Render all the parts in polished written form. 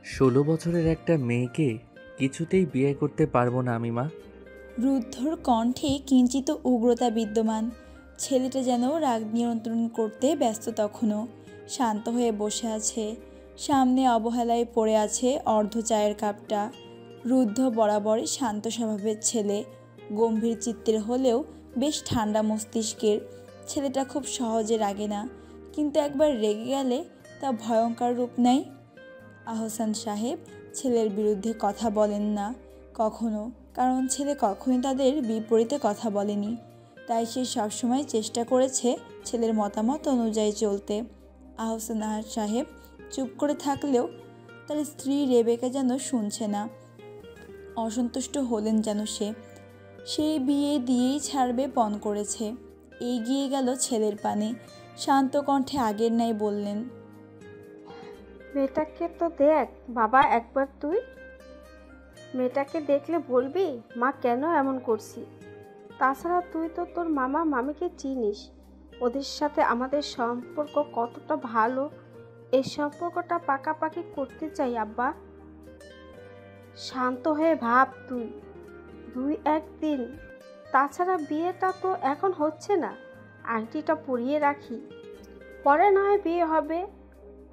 16 বছরের একটা মেয়েকে কিছুতেই বিয়ে করতে পারবো না আমি, মা। রুদ্ধর কণ্ঠে কিঞ্চিত উগ্রতা বিদ্যমান। ছেলেটা যেন রাগ নিয়ন্ত্রণ করতে ব্যস্ত তখনও। শান্ত হয়ে বসে আছে। সামনে অবহেলায় পড়ে আছে অর্ধ চায়ের কাপটা। রুদ্ধ বরাবরই শান্ত স্বভাবের ছেলে, গম্ভীর চিত্তের হলেও বেশ ঠান্ডা মস্তিষ্কের। ছেলেটা খুব সহজে রাগে না, কিন্তু একবার রেগে গেলে তা ভয়ঙ্কর রূপ নেয়। আহসান সাহেব ছেলের বিরুদ্ধে কথা বলেন না কখনো, কারণ ছেলে কখনোই তাদের বিপরীতে কথা বলেনি। তাই সে সবসময় চেষ্টা করেছে ছেলের মতামত অনুযায়ী চলতে। আহসান সাহেব চুপ করে থাকলেও তার স্ত্রী রেবেকা যেন শুনছে না। অসন্তুষ্ট হলেন যেন সে। সেই বিয়ে দিয়েই ছাড়বে পণ করেছে। এগিয়ে গেল ছেলের পানে, শান্ত কণ্ঠে আগের ন্যায় বললেন, মেয়েটাকে তো দেখ বাবা একবার তুই। মেয়েটাকে দেখলে বলবি মা কেন এমন করছি। তাছাড়া তুই তো তোর মামা মামিকে চিনিস, ওদের সাথে আমাদের সম্পর্ক কতটা ভালো। এই সম্পর্কটা পাকাপাকি করতে চাই আব্বা। শান্ত হয়ে ভাব তুই, 2-1 দিন। তাছাড়া বিয়েটা তো এখন হচ্ছে না, আংটিটা পরিয়ে রাখি, পরে নয় বিয়ে হবে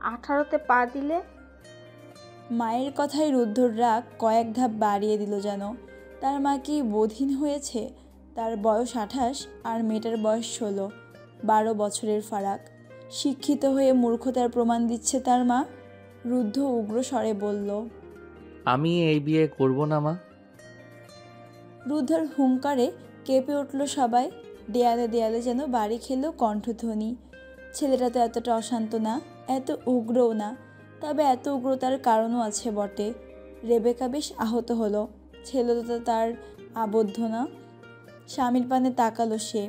18তে পা দিলে। মায়ের কথায় রুদ্ধর রাগ কয়েক ধাপ বাড়িয়ে দিল যেন। তার মা কি বোধহীন হয়েছে? তার বয়স 28 আর মেয়েটার বয়স 16, 12 বছরের ফারাক। শিক্ষিত হয়ে মূর্খতার প্রমাণ দিচ্ছে তার মা। রুদ্ধ উগ্র স্বরে বলল, আমি এই বিয়ে করব না, মা। রুদ্ধর হুঙ্কারে কেঁপে উঠল সবাই। দেয়ালে দেয়ালে যেন বাড়ি খেল কণ্ঠধ্বনি। ছেলেটা তো এতটা অশান্ত না, এত উগ্রও না, তবে এত উগ্রতার কারণও আছে বটে। রেবেকা বেশ আহত হলো। ছেলেটা তো তার আবদ্ধ না। স্বামীর পানে তাকালো সে।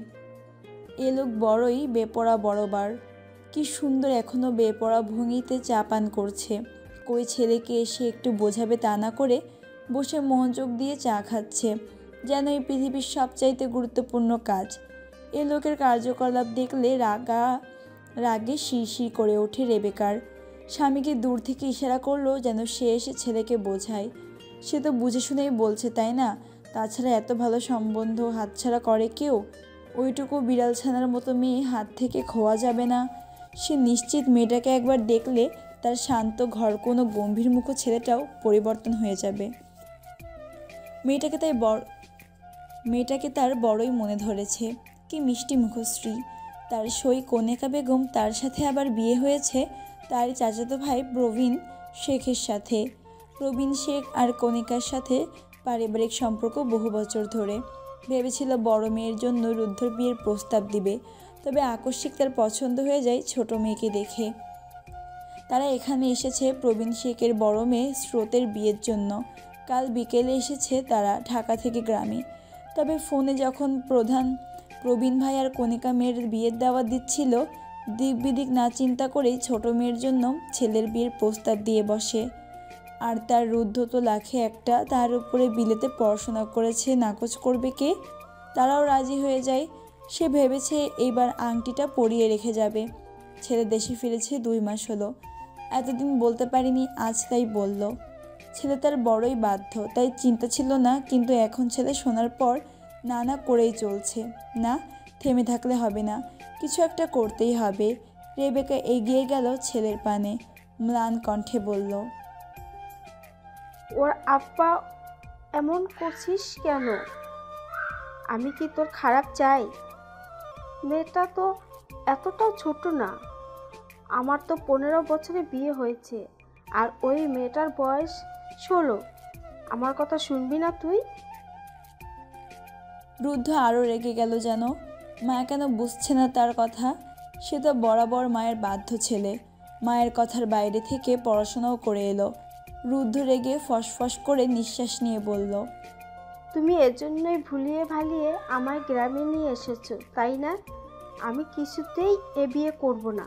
এ লোক বড়ই বেপরা বড়বার। কি সুন্দর এখনও বেপরা ভঙ্গিতে চা পান করছে। কই ছেলেকে এসে একটু বোঝাবে তা না করে বসে মনোযোগ দিয়ে চা খাচ্ছে, যেন এই পৃথিবীর সবচাইতে গুরুত্বপূর্ণ কাজ। এ লোকের কার্যকলাপ দেখলে রাগে শিরশির করে ওঠে রেবেকার। স্বামীকে দূর থেকে ইশারা করলো যেন সে এসে ছেলেকে বোঝায়। সে তো বুঝে শুনেই বলছে, তাই না? তাছাড়া এত ভালো সম্বন্ধ হাতছাড়া করে কেউ? ওইটুকু বিড়াল ছানার মতো মেয়ে হাত থেকে খোয়া যাবে না। সে নিশ্চিত মেয়েটাকে একবার দেখলে তার শান্ত ঘর কোনো গম্ভীর মুখ ছেলেটাও পরিবর্তন হয়ে যাবে। মেয়েটাকে তার বড়ই মনে ধরেছে। কি মিষ্টি মুখশ্রী তার। সই কনেকা বেগম, তার সাথে আবার বিয়ে হয়েছে তারই চাচাতো ভাই প্রবীণ শেখের সাথে। প্রবীণ শেখ আর কণিকার সাথে পারিবারিক সম্পর্ক বহু বছর ধরে। ভেবেছিল বড় মেয়ের জন্য রুদ্ধর বিয়ের প্রস্তাব দিবে, তবে আকস্মিক তার পছন্দ হয়ে যায় ছোট মেয়েকে দেখে। তারা এখানে এসেছে প্রবীণ শেখের বড় মেয়ে স্রোতের বিয়ের জন্য। কাল বিকেলে এসেছে তারা ঢাকা থেকে গ্রামে। তবে ফোনে যখন প্রবীণ ভাই আর কণিকা মেয়ের বিয়ের দাওয়াত দিচ্ছিল, দিক বিদিক না চিন্তা করেই ছোট মেয়ের জন্য ছেলের বিয়ের প্রস্তাব দিয়ে বসে। আর তার রুদ্ধ তো লাখে একটা, তার উপরে বিলেতে পড়াশোনা করেছে, নাকচ করবে কে? তারাও রাজি হয়ে যায়। সে ভেবেছে এইবার আংটিটা পরিয়ে রেখে যাবে। ছেলে দেশে ফিরেছে 2 মাস হলো। এতদিন বলতে পারিনি, আজ তাই বলল। ছেলে তার বড়ই বাধ্য, তাই চিন্তা ছিল না, কিন্তু এখন ছেলে শোনার পর না না করেই চলছে। না, থেমে থাকলে হবে না, কিছু একটা করতেই হবে। রেবেকা এগিয়ে গেল ছেলের পানে, ম্লান কণ্ঠে বলল, ওর আব্বা এমন করছিস কেন? আমি কি তোর খারাপ চাই? মেয়েটা তো এতটাও ছোট না। আমার তো 15 বছরে বিয়ে হয়েছে, আর ওই মেয়েটার বয়স 16। আমার কথা শুনবি না তুই? রুদ্ধ আরও রেগে গেল যেন। মা কেন বুঝছে না তার কথা? সে তো বরাবর মায়ের বাধ্য ছেলে। মায়ের কথার বাইরে থেকে পড়াশোনাও করে এলো। রুদ্ধ রেগে ফসফস করে নিঃশ্বাস নিয়ে বলল, তুমি এজন্যই ভুলিয়ে ভালিয়ে আমায় গ্রামে নিয়ে এসেছো, তাই না? আমি কিছুতেই এ বিয়ে করব না।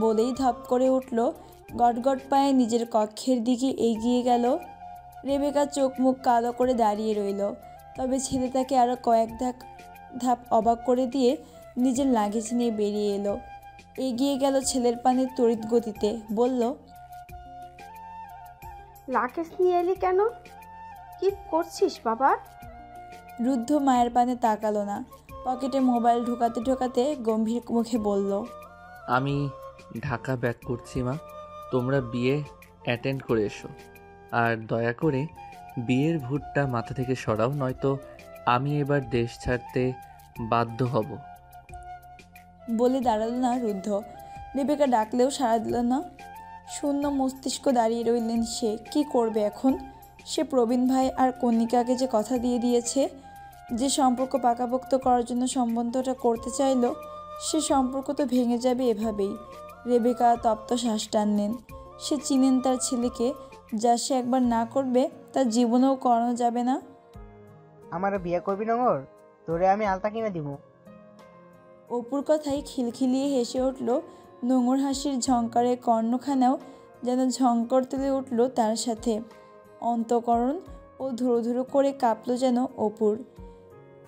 বলেই ধপ করে উঠল। গটগট পায়ে নিজের কক্ষের দিকে এগিয়ে গেল। রেবেকা চোখ মুখ কালো করে দাঁড়িয়ে রইল। তবে ছেলে তাকে আরও কয়েক ধাপ অবাক করে দিয়ে নিজের লাগেজ নিয়ে বেরিয়ে এলো। এগিয়ে গেল ছেলের পানে তড়িৎ গতিতে, বলল, লাগেজ নিয়ে এলি কেন? কি করছিস বাবা? রুদ্ধ মায়ের পানে তাকালো না। পকেটে মোবাইল ঢোকাতে ঢোকাতে গম্ভীর মুখে বলল, আমি ঢাকা ব্যাক করছি মা, তোমরা বিয়ে অ্যাটেন্ড করে এসো। আর দয়া করে বিয়ের ভূতটা মাথা থেকে সরাও, নয়তো আমি এবার দেশ ছাড়তে বাধ্য হব। বলে দাঁড়ালো না রুদ্ধ। রেবেকা ডাকলেও সাড়া দিল না। শূন্য মস্তিষ্ক দাঁড়িয়ে রইলেন সে। কি করবে এখন? সে প্রবীণ ভাই আর কন্যিকাকে যে কথা দিয়ে দিয়েছে, যে সম্পর্ক পাকাপোক্ত করার জন্য সম্বন্ধটা করতে চাইলো, সে সম্পর্ক তো ভেঙে যাবে এভাবেই। রেবেকা তপ্ত শ্বাস টানলেন। সে চিনেন তার ছেলেকে, যা সে একবার না করবে তার জীবনেও করানো যাবে না। আমার বিয়ে করবি নোংর? তোরে আমি আলতা কিনে দিব। অপুর কথায় খিলখিলিয়ে হেসে উঠল। নোংর হাসির ঝংকারে কর্ণখানাও যেন ঝংকর তুলে উঠল তার সাথে। অন্তঃকরণ ও ধুরো ধুরো করে কাঁপল যেন অপুর।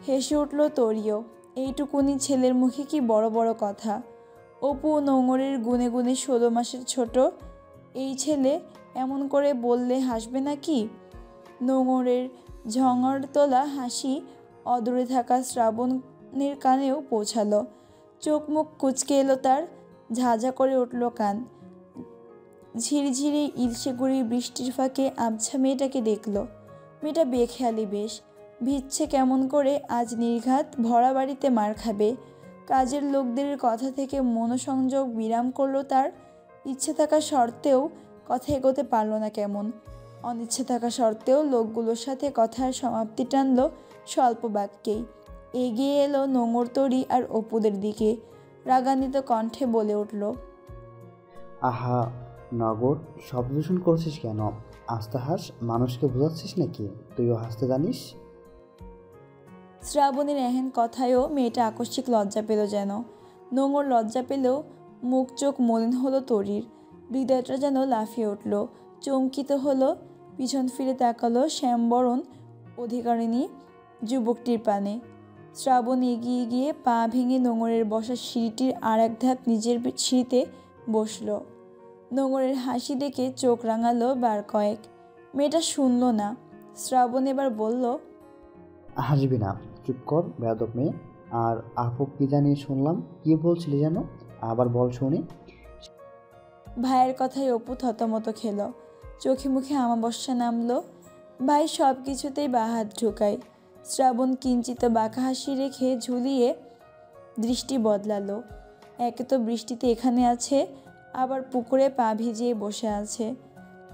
হেসে উঠল তরিও। এইটুকুনি ছেলের মুখে কি বড় বড় কথা! অপু নোংরের গুনে গুনে 16 মাসের ছোট। এই ছেলে এমন করে বললে হাসবে নাকি? নোংরের ঝঙড় তোলা হাসি অদূরে থাকা শ্রাবণের কানেও পৌঁছালো। চোখ মুখ কুঁচকে এলো তার, ঝাঝা করে উঠল কান। ঝিরিঝিরি ইলশেগুড়ি বৃষ্টির ফাঁকে আবছা মেয়েটাকে দেখল। মেয়েটা বেখেয়ালি বেশ, ভিজছে কেমন করে, আজ নির্ঘাত ভরা বাড়িতে মার খাবে। কাজের লোকদের কথা থেকে মনোসংযোগ বিরাম করলো তার। ইচ্ছে থাকা সত্ত্বেও কথা এগোতে পারল না কেমন। অনিচ্ছে থাকা সত্ত্বেও লোকগুলোর সাথে কথার সমাপ্তি টানল স্বল্প বাক্যেই। এগিয়ে এলো নোঙর তরি আর অপুদের দিকে। রাগান্বিত কণ্ঠে বলে উঠল, আহা নগর, শব্দ দূষণ করছিস কেন? আস্তে হাস, মানুষকে বোঝাচ্ছিস নাকি তুইও হাসতে জানিস? শ্রাবণীর এহেন কথায়ও মেয়েটা আকস্মিক লজ্জা পেল যেন। নোঙর লজ্জা পেলেও মুখ চোখ মলিন হলো তরির। হৃদয়টা যেন লাফিয়ে উঠল, চমকিত হলো। পিছন ফিরে তাকালো শ্যামবরণ অধিকারিণী যুবকটির পানে। শ্রাবণ এগিয়ে গিয়ে পা ভেঙে নোঙরের বসার সিঁড়িটির আর এক ধাপ নিজের সিঁড়িতে বসল। নোঙরের হাসি দেখে চোখ রাঙালো বার কয়েক। মেয়েটা শুনল না। শ্রাবণ এবার বলল, হাসবি না, চুপ কর বেয়াদব মেয়ে। আর আপু কি জানি শুনলাম, কি বলছিলি যেন? আবার বল শুনি। ভাইয়ের কথায় অপু থতমত খেল। চোখে মুখে আমাবস্যা নামলো। ভাই সব কিছুতেই বাহাত ঢুকায়। শ্রাবণ কিঞ্চিত বাঁকা হাসি রেখে ঝুলিয়ে দৃষ্টি বদলালো। একে তো বৃষ্টিতে এখানে আছে, আবার পুকুরে পা ভিজিয়ে বসে আছে।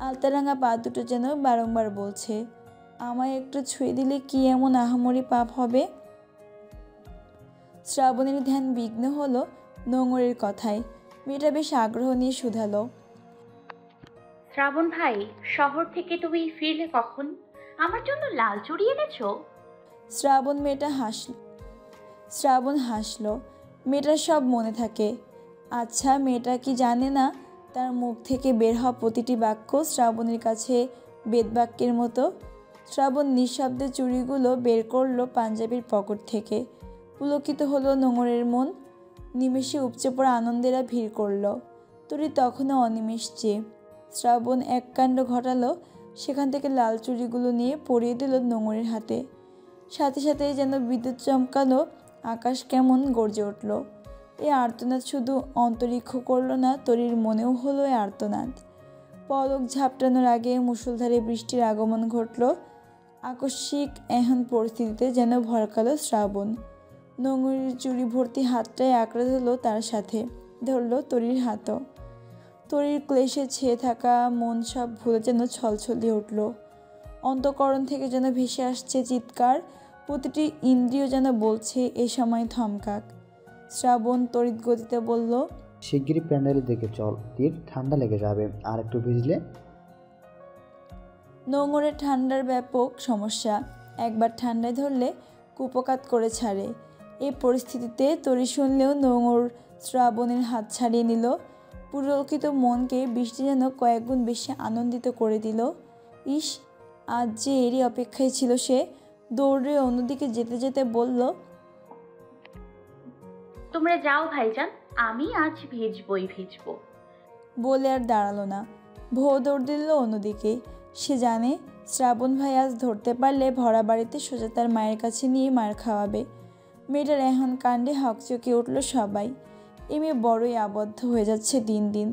আলতারাঙা পা দুটো যেন বারংবার বলছে, আমায় একটু ছুঁয়ে দিলে কি এমন আহামরি পাপ হবে? শ্রাবণের ধ্যান বিঘ্ন হলো নোঙরের কথায়। মেয়েটা বেশ আগ্রহ নিয়ে শুধালো, শ্রাবণ ভাই, শহর থেকে তুমি ফিরলে কখন? আমার জন্য লাল চুড়ি এনেছো? শ্রাবণ হাসলো। মেয়েটার সব মনে থাকে। আচ্ছা, মেয়েটা কি জানে না তার মুখ থেকে বের হওয়া প্রতিটি বাক্য শ্রাবণের কাছে বেদবাক্যের মতো? শ্রাবণ নিঃশব্দে চুড়িগুলো বের করলো পাঞ্জাবির পকেট থেকে। পুলকিত হলো নোঙরের মন। নিমেষে উপচে পড়া আনন্দেরা ভিড় করলো। তরি তখনও অনিমেষ চেয়ে। শ্রাবণ এক কাণ্ড ঘটালো, সেখান থেকে লাল চুড়িগুলো নিয়ে পরিয়ে দিল নোঙরের হাতে। সাথে সাথেই যেন বিদ্যুৎ চমকানো আকাশ কেমন গর্জে উঠল। এই আর্তনাদ শুধু অন্তরিক্ষ করল না, তরির মনেও হলো এই আর্তনাদ। পলক ঝাপটানোর আগে মুষলধারে বৃষ্টির আগমন ঘটল। আকস্মিক এহেন পরিস্থিতিতে যেন ভরকালো শ্রাবণ। নোঙরের চুড়ি ভর্তি হাতটায় আঁকড়ে ধরল তার সাথে, ধরল তরির হাতও। তরির ক্লেশে ছেয়ে থাকা মন সব ভুলে যেন ছলছলিয়ে উঠল। অন্তঃকরণ থেকে যেন ভেসে আসছে চিৎকার। প্রতিটি ইন্দ্রিয় যেন বলছে এ সময় থমকাক। শ্রাবণ তড়িৎ গতিতে বলল, শিগগিরই প্যান্ডেল দিকে চল, তীর ঠান্ডা লেগে যাবে আর একটু ভিজলে। নোঙরে ঠান্ডার ব্যাপক সমস্যা। একবার ঠান্ডায় ধরলে কুপকাত করে ছাড়ে। এই পরিস্থিতিতে তরি শুনলেও নোঙর শ্রাবণের হাত ছাড়িয়ে নিল। পুলকিত মনকে বৃষ্টি যেন কয়েকগুণ বেশি আনন্দিত করে দিল। ইস, আজ যে এরই অপেক্ষায় ছিল সে। দৌড়ে অন্যদিকে যেতে যেতে বলল, তোমরা যাও ভাইজান, আমি আজ ভিজবই ভিজবো। বলে আর দাঁড়ালো না। ভো দৌড় দিল অন্যদিকে। সে জানে শ্রাবণ ভাই আজ ধরতে পারলে ভরা বাড়িতে সোজা তার মায়ের কাছে নিয়ে মার খাওয়াবে। মেয়েটার এখন কাণ্ডে হকচকে উঠল সবাই। এই মেয়ে বড়ই আবদ্ধ হয়ে যাচ্ছে দিন দিন।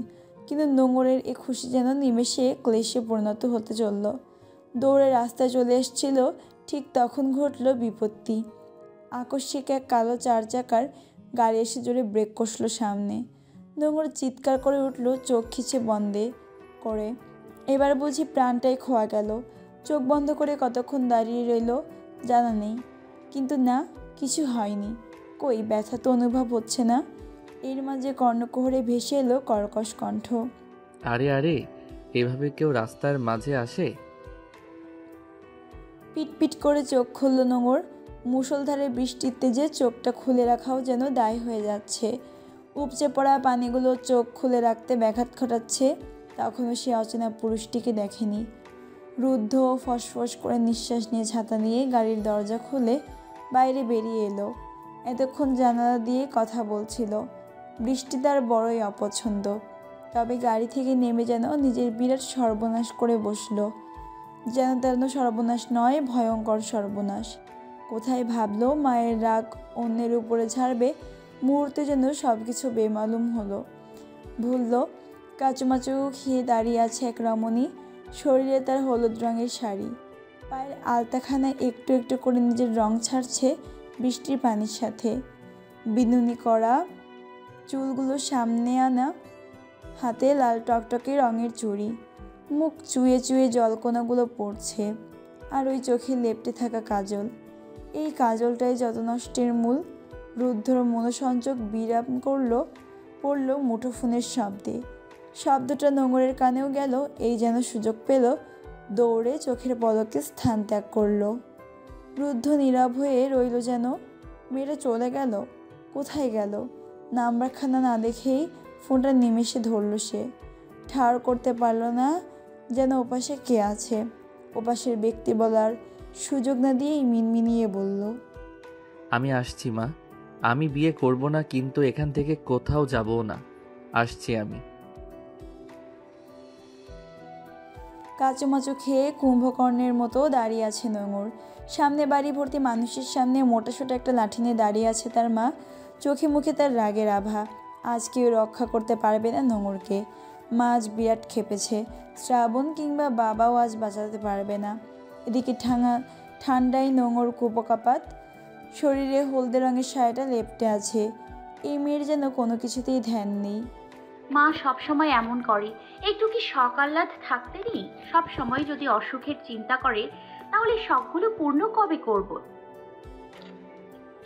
কিন্তু নোঙরের এ খুশি যেন নিমেষে ক্লেশে পরিণত হতে চলল। দৌড়ে রাস্তায় চলে এসেছিল, ঠিক তখন ঘটল বিপত্তি। আকস্মিক এক কালো 4 চাকার গাড়ি এসে জোরে ব্রেক কষল সামনে। নোঙর চিৎকার করে উঠল, চোখ খিচে বন্ধে করে। এবার বুঝি প্রাণটাই খোয়া গেল। চোখ বন্ধ করে কতক্ষণ দাঁড়িয়ে রইল জানা নেই। কিন্তু না, কিছু হয়নি। কই, ব্যথা তো অনুভব হচ্ছে না। এর মাঝে কর্ণকুহরে ভেসে এলো কর্কশ কণ্ঠ। আরে আরে, এভাবে কেউ রাস্তার মাঝে আসে? পিটপিট করে চোখ খুলল নোঙর। মুষলধারে বৃষ্টির তেজে চোখটা খুলে রাখাও যেন দায় হয়ে যাচ্ছে। উপচে পড়া পানিগুলো চোখ খুলে রাখতে ব্যাঘাত ঘটাচ্ছে। তখনও সে অচেনা পুরুষটিকে দেখেনি। রুদ্ধ ফসফস করে নিঃশ্বাস নিয়ে ছাতা নিয়ে গাড়ির দরজা খুলে বাইরে বেরিয়ে এলো। এতক্ষণ জানালা দিয়ে কথা বলছিল। বৃষ্টি তার বড়ই অপছন্দ। তবে গাড়ি থেকে নেমে যেন নিজের বিরাট সর্বনাশ করে বসলো। যেন তেন সর্বনাশ নয়, ভয়ঙ্কর সর্বনাশ। কোথায় ভাবলো মায়ের রাগ অন্যের উপরে ঝাড়বে, মুহূর্তে যেন সব কিছু বেমালুম হলো। ভুলল কাচুমাচু খেয়ে দাঁড়িয়ে আছে এক রমণী। শরীরে তার হলুদ রঙের শাড়ি, পায়ের আলতাখানা একটু একটু করে নিজের রং ছাড়ছে বৃষ্টির পানির সাথে। বিনুনি করা চুলগুলো সামনে আনা, হাতে লাল টকটকে রঙের চুড়ি। মুখ চুয়ে চুয়ে জলকণাগুলো পড়ছে। আর ওই চোখে লেপ্টে থাকা কাজল। এই কাজলটাই যত নষ্টের মূল। রুদ্ধর মনোসংযোগ বিরাম পড়ল মুঠোফোনের শব্দে। শব্দটা নোঙরের কানেও গেল। এই যেন সুযোগ পেল, দৌড়ে চোখের পলকে স্থান ত্যাগ করল। রুদ্ধ নীরব হয়ে রইল যেন। মেয়েটা চলে গেল। কোথায় গেল? নাম্বারখানা না দেখেই ফোনটা নিমেষে ধরল সে। ঠাড় করতে পারল না যেন ওপাশে কে আছে। ওপাশের ব্যক্তি বলার সুযোগ না দিয়েই মিনমিনিয়ে বলল, আমি আসছি মা। আমি বিয়ে করব না, কিন্তু এখান থেকে কোথাও যাবো না। আসছি আমি। কাচুমাচু খেয়ে কুম্ভকর্ণের মতো দাঁড়িয়ে আছে নোঙর। সামনে বাড়ি ভর্তি মানুষের সামনে মোটাসোটা একটা লাঠি নিয়ে দাঁড়িয়ে আছে তার মা। চোখে মুখে তার রাগের আভা। আজ কেউ রক্ষা করতে পারবে না নোঙরকে। মা আজ বিরাট খেপেছে। শ্রাবণ কিংবা বাবাও আজ বাঁচাতে পারবে না। এদিকে ঠান্ডায় নোঙর কুপকাপাত। শরীরে হলদে রঙের শাড়িটা লেপ্টে আছে। এই মেয়ের যেন কোনো কিছুতেই ধ্যান নেই। মা সবসময় এমন করে, একটু কি শখ আহ্লাদ থাকতে নেই? সব সময় যদি অসুখের চিন্তা করে, তাহলে শখগুলো পূর্ণ কবে করব?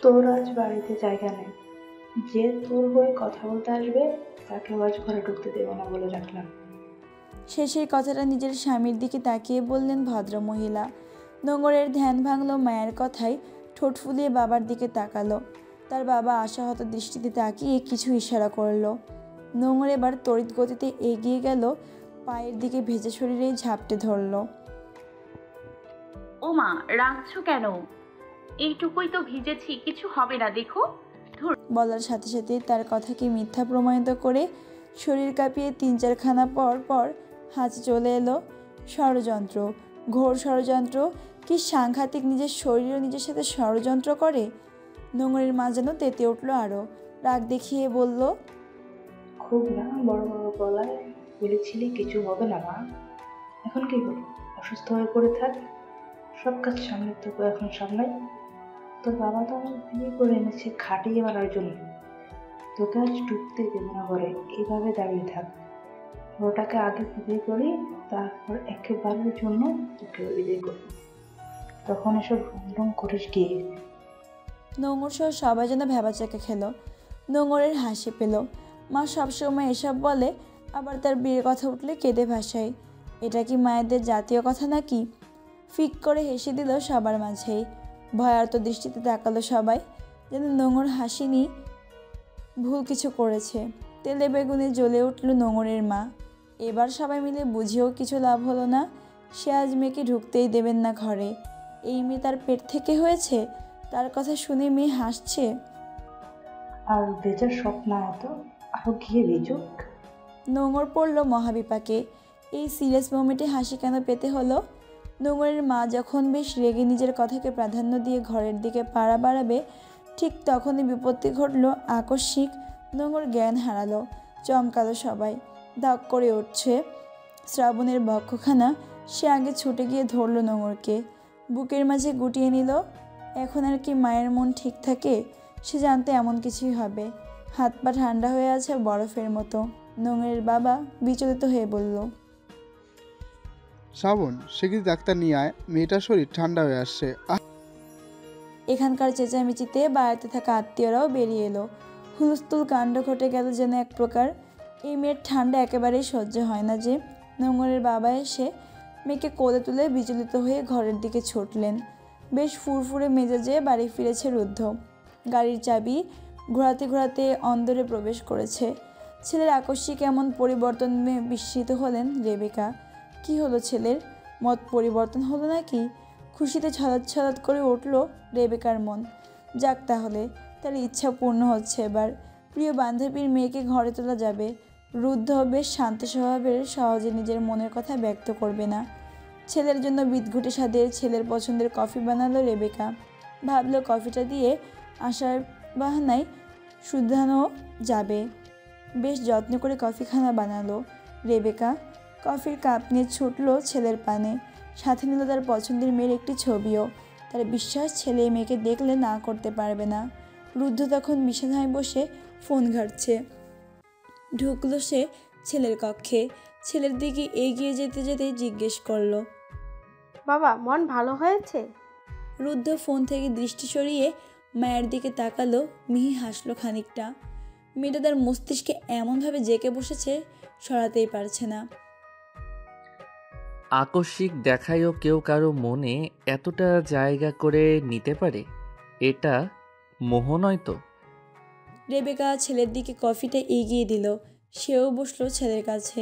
তোর আজ বাড়িতে জায়গা নেই। যে তোর হয়ে কথা বলতে আসবে তাকে আজ ঘরে ঢুকতে দেবো না বলে রাখলাম। শেষের কথাটা নিজের স্বামীর দিকে তাকিয়ে বললেন ভদ্রমহিলা। নোঙরের ধ্যান ভাঙল মায়ের কথায়। ঠোঁট ফুলিয়ে বাবার দিকে তাকালো। তার বাবা আশাহত দৃষ্টিতে তাকিয়ে কিছু ইশারা করলো। নোঙর এবার তড়িৎ গতিতে এগিয়ে গেল, পায়ের দিকে ভেজা শরীরেই ঝাপটে ধরল। ও মা, রাখছো কেন? এইটুকুই তো ভিজেছি, কিছু হবে না, দেখো। বলার সাথে সাথে তার কথাকে মিথ্যা প্রমাণিত করে শরীর কাঁপিয়ে 3-4 খানা পর পর হাঁচি চলে এলো। ষড়যন্ত্র, ঘোর ষড়যন্ত্র। কি সাংঘাতিক, নিজের শরীরও নিজের সাথে ষড়যন্ত্র করে। নোঙরের মা যেন তেতে উঠল আরও। রাগ দেখিয়ে বলল, খুব না বড় বড় গলায় বলেছিলি কিছু হবে না মা। এখন কি হলো? অসুস্থ হয়ে পড়ে থাক। সব কাজ সামনে তোকে এখন সামলাই। তোর বাবা তো আমার বিয়ে করে এনেছে খাটিয়ে মারার জন্য। তোকে আজ ঢুকতে দেবে না ঘরে। এইভাবে দাঁড়িয়ে থাক। ওটাকে আগে বিয়ে করি, তারপর একেবারের জন্য তোকে বিয়ে করি। তখন এসব রং করিস গিয়ে। নোঙর সহ সবাই যেন ভ্যাবাচাকা খেলো। নোঙরের হাসি পেল। মা সবসময় এসব বলে, আবার তার বিয়ের কথা উঠলে কেঁদে ভাসায়। এটা কি মায়েদের জাতীয় কথা নাকি? ফিক করে হেসে দিল সবার মাঝেই। ভয়ার্ত দৃষ্টিতে তাকালো সবাই, যেন নোঙর হাসিনি, ভুল কিছু করেছে। তেলে বেগুনে জ্বলে উঠল নোঙরের মা। এবার সবাই মিলে বুঝিয়েও কিছু লাভ হলো না। সে আজ মেয়েকে ঢুকতেই দেবেন না ঘরে। এই মেয়ে তার পেট থেকে হয়েছে। তার কথা শুনে মেয়ে হাসছে। আর বেজার স্বপ্ন হতো, আরো গিয়ে বেজুক। নোঙর পড়ল মহাবিপাকে। এই সিরিয়াস মোমেন্টে হাসি কেন পেতে হলো? নোংরের মা যখন বেশ রেগে নিজের কথাকে প্রাধান্য দিয়ে ঘরের দিকে পাড়া বাড়াবে, ঠিক তখনই বিপত্তি ঘটল। আকস্মিক নোংর জ্ঞান হারালো, চমকালো সবাই। দাগ করে উঠছে শ্রাবণের বক্ষখানা। সে আগে ছুটে গিয়ে ধরল নোংরকে, বুকের মাঝে গুটিয়ে নিল। এখন আর কি মায়ের মন ঠিক থাকে? সে জানতে এমন কিছুই হবে। হাত পা ঠান্ডা হয়ে আছে বরফের মতো। নোংরের বাবা বিচলিত হয়ে বলল, শ্রাবণ, শিগগির ডাক্তার নিয়ে আয়, মেয়েটার শরীর ঠান্ডা হয়ে আসছে। এখানকার চেঁচামেচিতে বাড়িতে থাকা আত্মীয়রাও বেরিয়ে এলো। হুলস্থুল কাণ্ড ঘটে গেল যেন এক প্রকার। এই মেয়ের ঠান্ডা একেবারেই সহ্য হয় না যে। নোংরের বাবা এসে মেয়েকে কোলে তুলে বিচলিত হয়ে ঘরের দিকে ছুটলেন। বেশ ফুরফুরে মেজাজে বাড়ি ফিরেছে রুদ্ধ। গাড়ির চাবি ঘোরাতে ঘোরাতে অন্দরে প্রবেশ করেছে। ছেলের আকস্মিক এমন পরিবর্তনে বিস্মিত হলেন রেবেকা। কি হলো ছেলের? মত পরিবর্তন হলো নাকি? খুশিতে ছলাৎ ছলাৎ করে উঠল রেবেকার মন। যাক, তাহলে তার ইচ্ছা পূর্ণ হচ্ছে। এবার প্রিয় বান্ধবীর মেয়েকে ঘরে তোলা যাবে। রুদ্ধ বেশ শান্ত স্বভাবের, সহজে নিজের মনের কথা ব্যক্ত করবে না। ছেলের জন্য বিদঘুটে স্বাদের ছেলের পছন্দের কফি বানালো রেবেকা। ভাবলো কফিটা দিয়ে আসার বাহানায় শুধানো যাবে। বেশ যত্ন করে কফিখানা বানালো রেবেকা। কফির কাপ নিয়ে ছুটল ছেলের পানে। সাথে নিল তার পছন্দের মেয়ের একটি ছবিও। তার বিশ্বাস ছেলে মেয়েকে দেখলে না করতে পারবে না। রুদ্ধ তখন বিছানায় বসে ফোন ঘাঁটছে। ঢুকলো সে ছেলের কক্ষে। ছেলের দিকে এগিয়ে যেতে যেতেই জিজ্ঞেস করলো, বাবা, মন ভালো হয়েছে? রুদ্ধ ফোন থেকে দৃষ্টি সরিয়ে মায়ের দিকে তাকালো। মিহি হাসলো খানিকটা। মেয়েটা তার মস্তিষ্কে এমনভাবে জেঁকে বসেছে, সরাতেই পারছে না। আকস্মিক দেখায়ও কেউ কারো মনে এতটা জায়গা করে নিতে পারে? এটা মোহ নয় তো? রেবেকা ছেলের দিকে কফিটা এগিয়ে দিল। সেও বসলো ছেলের কাছে।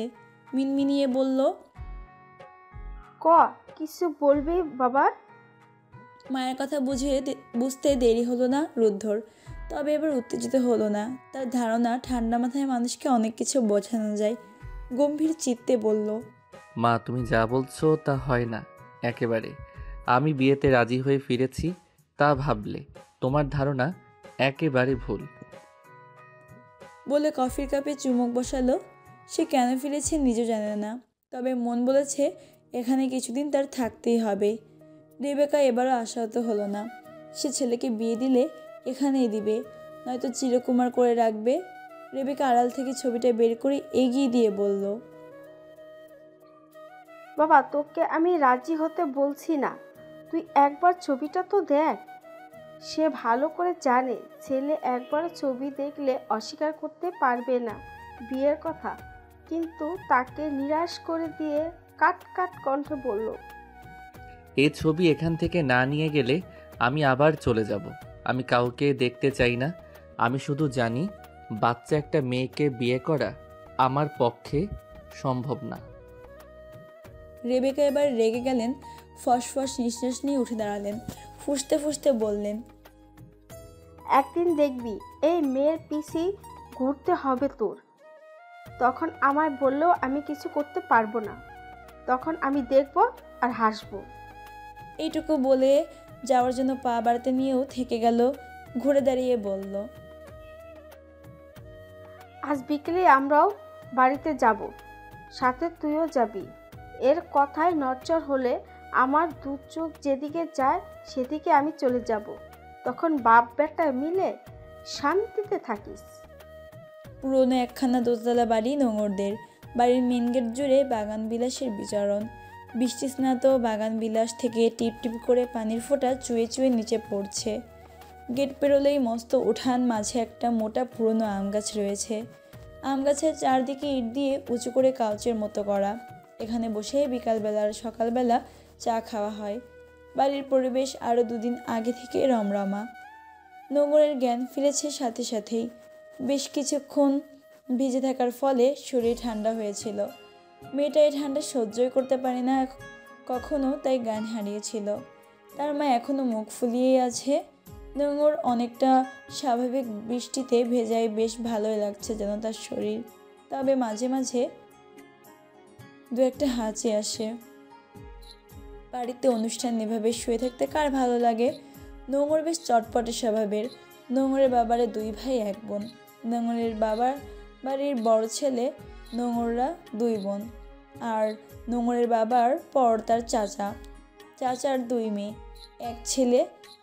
মিনমিনিয়ে বলল, কিছু বলবি বাবা? মায়ের কথা বুঝতে দেরি হলো না রুদ্ধর। তবে এবার উত্তেজিত হলো না। তার ধারণা ঠান্ডা মাথায় মানুষকে অনেক কিছু বোঝানো যায়। গম্ভীর চিত্তে বলল, মা, তুমি যা বলছো তা হয় না একেবারে। আমি বিয়েতে রাজি হয়ে ফিরেছি তা ভাবলে তোমার ধারণা একেবারে ভুল। বলে কফির কাপে চুমুক বসালো। সে কেন ফিরেছে নিজেও জানে না, তবে মন বলেছে এখানে কিছুদিন তার থাকতেই হবে। রেবেকা এবারও আশাহত হলো না। সে ছেলেকে বিয়ে দিলে এখানেই দিবে, নয়তো চিরকুমার করে রাখবে। রেবেকা আড়াল থেকে ছবিটা বের করে এগিয়ে দিয়ে বলল, বাবা, তোকে আমি রাজি হতে বলছি না, তুই একবার ছবিটা তো দেখ। সে ভালো করে জানে ছেলে একবার ছবি দেখলে অস্বীকার করতে পারবে না বিয়ের কথা। কিন্তু তাকে নিরাশ করে দিয়ে কাট কাট কণ্ঠে বলল, এ ছবি এখান থেকে না নিয়ে গেলে আমি আবার চলে যাব। আমি কাউকে দেখতে চাই না। আমি শুধু জানি বাচ্চা একটা মেয়েকে বিয়ে করা আমার পক্ষে সম্ভব না। রেবেকা এবার রেগে গেলেন। ফসফস নিঃশ্বাস নিয়ে উঠে দাঁড়ালেন। ফুঁসতে ফুঁসতে বললেন, একদিন দেখবি এই মেয়ের পিছি ঘুরতে হবে তোর। তখন আমায় বললেও আমি কিছু করতে পারবো না। তখন আমি দেখব আর হাসবো। এইটুকু বলে যাওয়ার জন্য পা বাড়াতে নিয়েও থেকে গেল। ঘুরে দাঁড়িয়ে বলল, আজ বিকেলে আমরাও বাড়িতে যাব, সাথে তুইও যাবি। এর কথায় নড়চড় হলে আমার দু চোখ যেদিকে যায় সেদিকে আমি চলে যাব। তখন বাপ বেটা মিলে শান্তিতে থাকিস। পুরনো একখানা দোতলা বাড়ি নোঙরদের। বাড়ির মেন গেট জুড়ে বাগান বিলাসের বিচরণ। বৃষ্টিস্নাত বাগান বিলাস থেকে টিপ টিপ করে পানির ফোঁটা চুয়ে চুয়ে নিচে পড়ছে। গেট পেরোলেই মস্ত উঠান, মাঝে একটা মোটা পুরনো আম গাছ রয়েছে। আম গাছের চারদিকে ইট দিয়ে উঁচু করে কাউচের মতো করা। এখানে বসে বিকালবেলা আর সকালবেলা চা খাওয়া হয়। বাড়ির পরিবেশ আরও দুদিন আগে থেকে রমরমা। নোঙরের জ্ঞান ফিরেছে সাথে সাথেই। বেশ কিছুক্ষণ ভিজে থাকার ফলে শরীর ঠান্ডা হয়েছিল। মেয়েটা এই ঠান্ডা সহ্যই করতে পারে না কখনো, তাই জ্ঞান হারিয়েছিল। তার মা এখনও মুখ ফুলিয়েই আছে। নোঙর অনেকটা স্বাভাবিক। বৃষ্টিতে ভেজায় বেশ ভালোই লাগছে যেন তার শরীর। তবে মাঝে মাঝে দু একটা হাঁচি আসে। বাড়িতে অনুষ্ঠান এভাবে শুয়ে থাকতে কার ভালো লাগে? নোংর বেশ চটপটে স্বভাবের। নোংরের বাবারে 2 ভাই 1 বোন। নোংরের বাবার বাড়ির বড় ছেলে, নোংররা 2 বোন। আর নোংরের বাবার পর তার চাচা, চাচার 2 মেয়ে 1 ছেলে,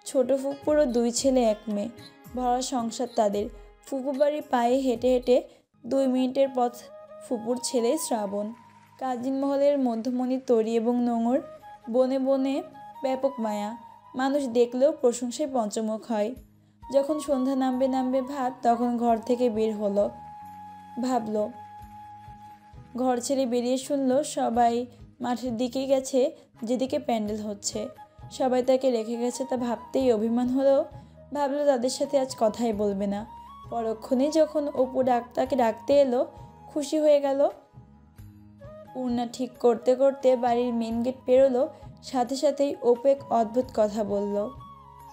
ছোট ফুপুরও 2 ছেলে 1 মেয়ে। ভরা সংসার তাদের। ফুপু বাড়ি পায়ে হেঁটে হেঁটে 2 মিনিটের পথ ফুপুর ছেলে শ্রাবণ। কাজিন মহলের মধ্যমণি তরি এবং নোঙর বনে বনে ব্যাপক মায়া। মানুষ দেখলেও প্রশংসায় পঞ্চমুখ হয়। যখন সন্ধ্যা নামবে নামবে ভাব, তখন ঘর থেকে বের হলো। ভাবলো, ঘর ছেড়ে বেরিয়ে শুনলো সবাই মাঠের দিকে গেছে, যেদিকে প্যান্ডেল হচ্ছে। সবাই তাকে রেখে গেছে, তা ভাবতেই অভিমান হলো। ভাবলো তাদের সাথে আজ কথাই বলবে না। পরক্ষণে যখন অপু তাকে ডাকতে এলো, খুশি হয়ে গেল। পূর্ণা ঠিক করতে করতে বাড়ির মেন গেট পেরোলো। সাথে সাথেই অপু এক অদ্ভুত কথা বলল।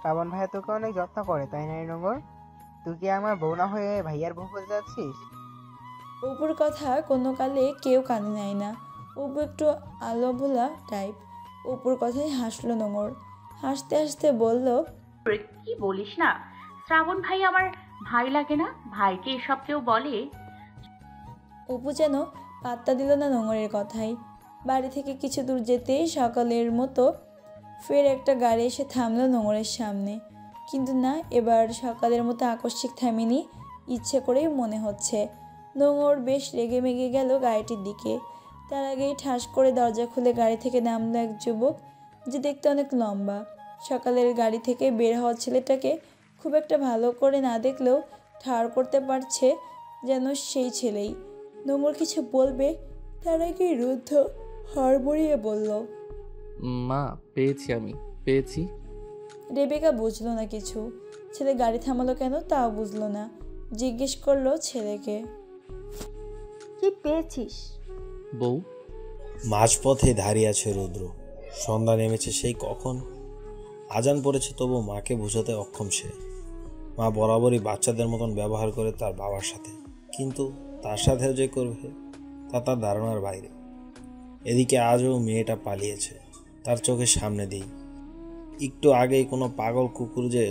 শ্রাবণ ভাইয়া তোকে অনেক যত্ন করে, তাই না রে নোংর? তুই কি আমার বউ না হয়ে ভাইয়ার বউ হতে যাচ্ছিস? অপুর কথা কোনো কালে কেউ কানে নেয় না। অপু একটু আলোভোলা টাইপ। অপুর কথায় হাসলো নোংর। হাসতে হাসতে বলল, কি বলিস না, শ্রাবণ ভাই আমার ভাই লাগে না? ভাইকে এসব কেউ বলে? অপু যেন পাত্তা দিল না নোংরের কথায়। বাড়ি থেকে কিছু দূর যেতেই সকালের মতো ফের একটা গাড়ি এসে থামলো নোংরের সামনে। কিন্তু না, এবার সকালের মতো আকস্মিক থামেনি, ইচ্ছে করেই মনে হচ্ছে। নোংর বেশ রেগে মেগে গেল গাড়িটির দিকে। তার আগেই ঠাস করে দরজা খুলে গাড়ি থেকে নামলো এক যুবক, যে দেখতে অনেক লম্বা। সকালের গাড়ি থেকে বের হওয়া ছেলেটাকে খুব একটা ভালো করে না দেখলেও ঠাড় করতে পারছে যেন সেই ছেলেই। নোংর কিছু বলবে, তার আগেই রুদ্ধ হড়বড়িয়ে বলল, মা, আমি পেয়েছি। রেবেকা বুঝলো না কিছু। ছেলে গাড়ি থামালো কেন তাও বুঝলো না। জিজ্ঞেস করলো ছেলেকে, কি পেয়েছিস? বউ। মাঝপথে দাঁড়িয়ে আছে রুদ্র। সন্ধ্যা নেমেছে সেই কখন। আজান পড়েছে, তবু মাকে বোঝাতে অক্ষম সে। মা বরাবরই বাচ্চাদের মতন ব্যবহার করে তার বাবার সাথে, কিন্তু তার সাথেও যে করবে তা তার ধারণার বাইরে। এদিকে আজও মেয়েটা পালিয়েছে তার চোখের সামনে দিই। একটু আগেই কোনো পাগল কুকুর যে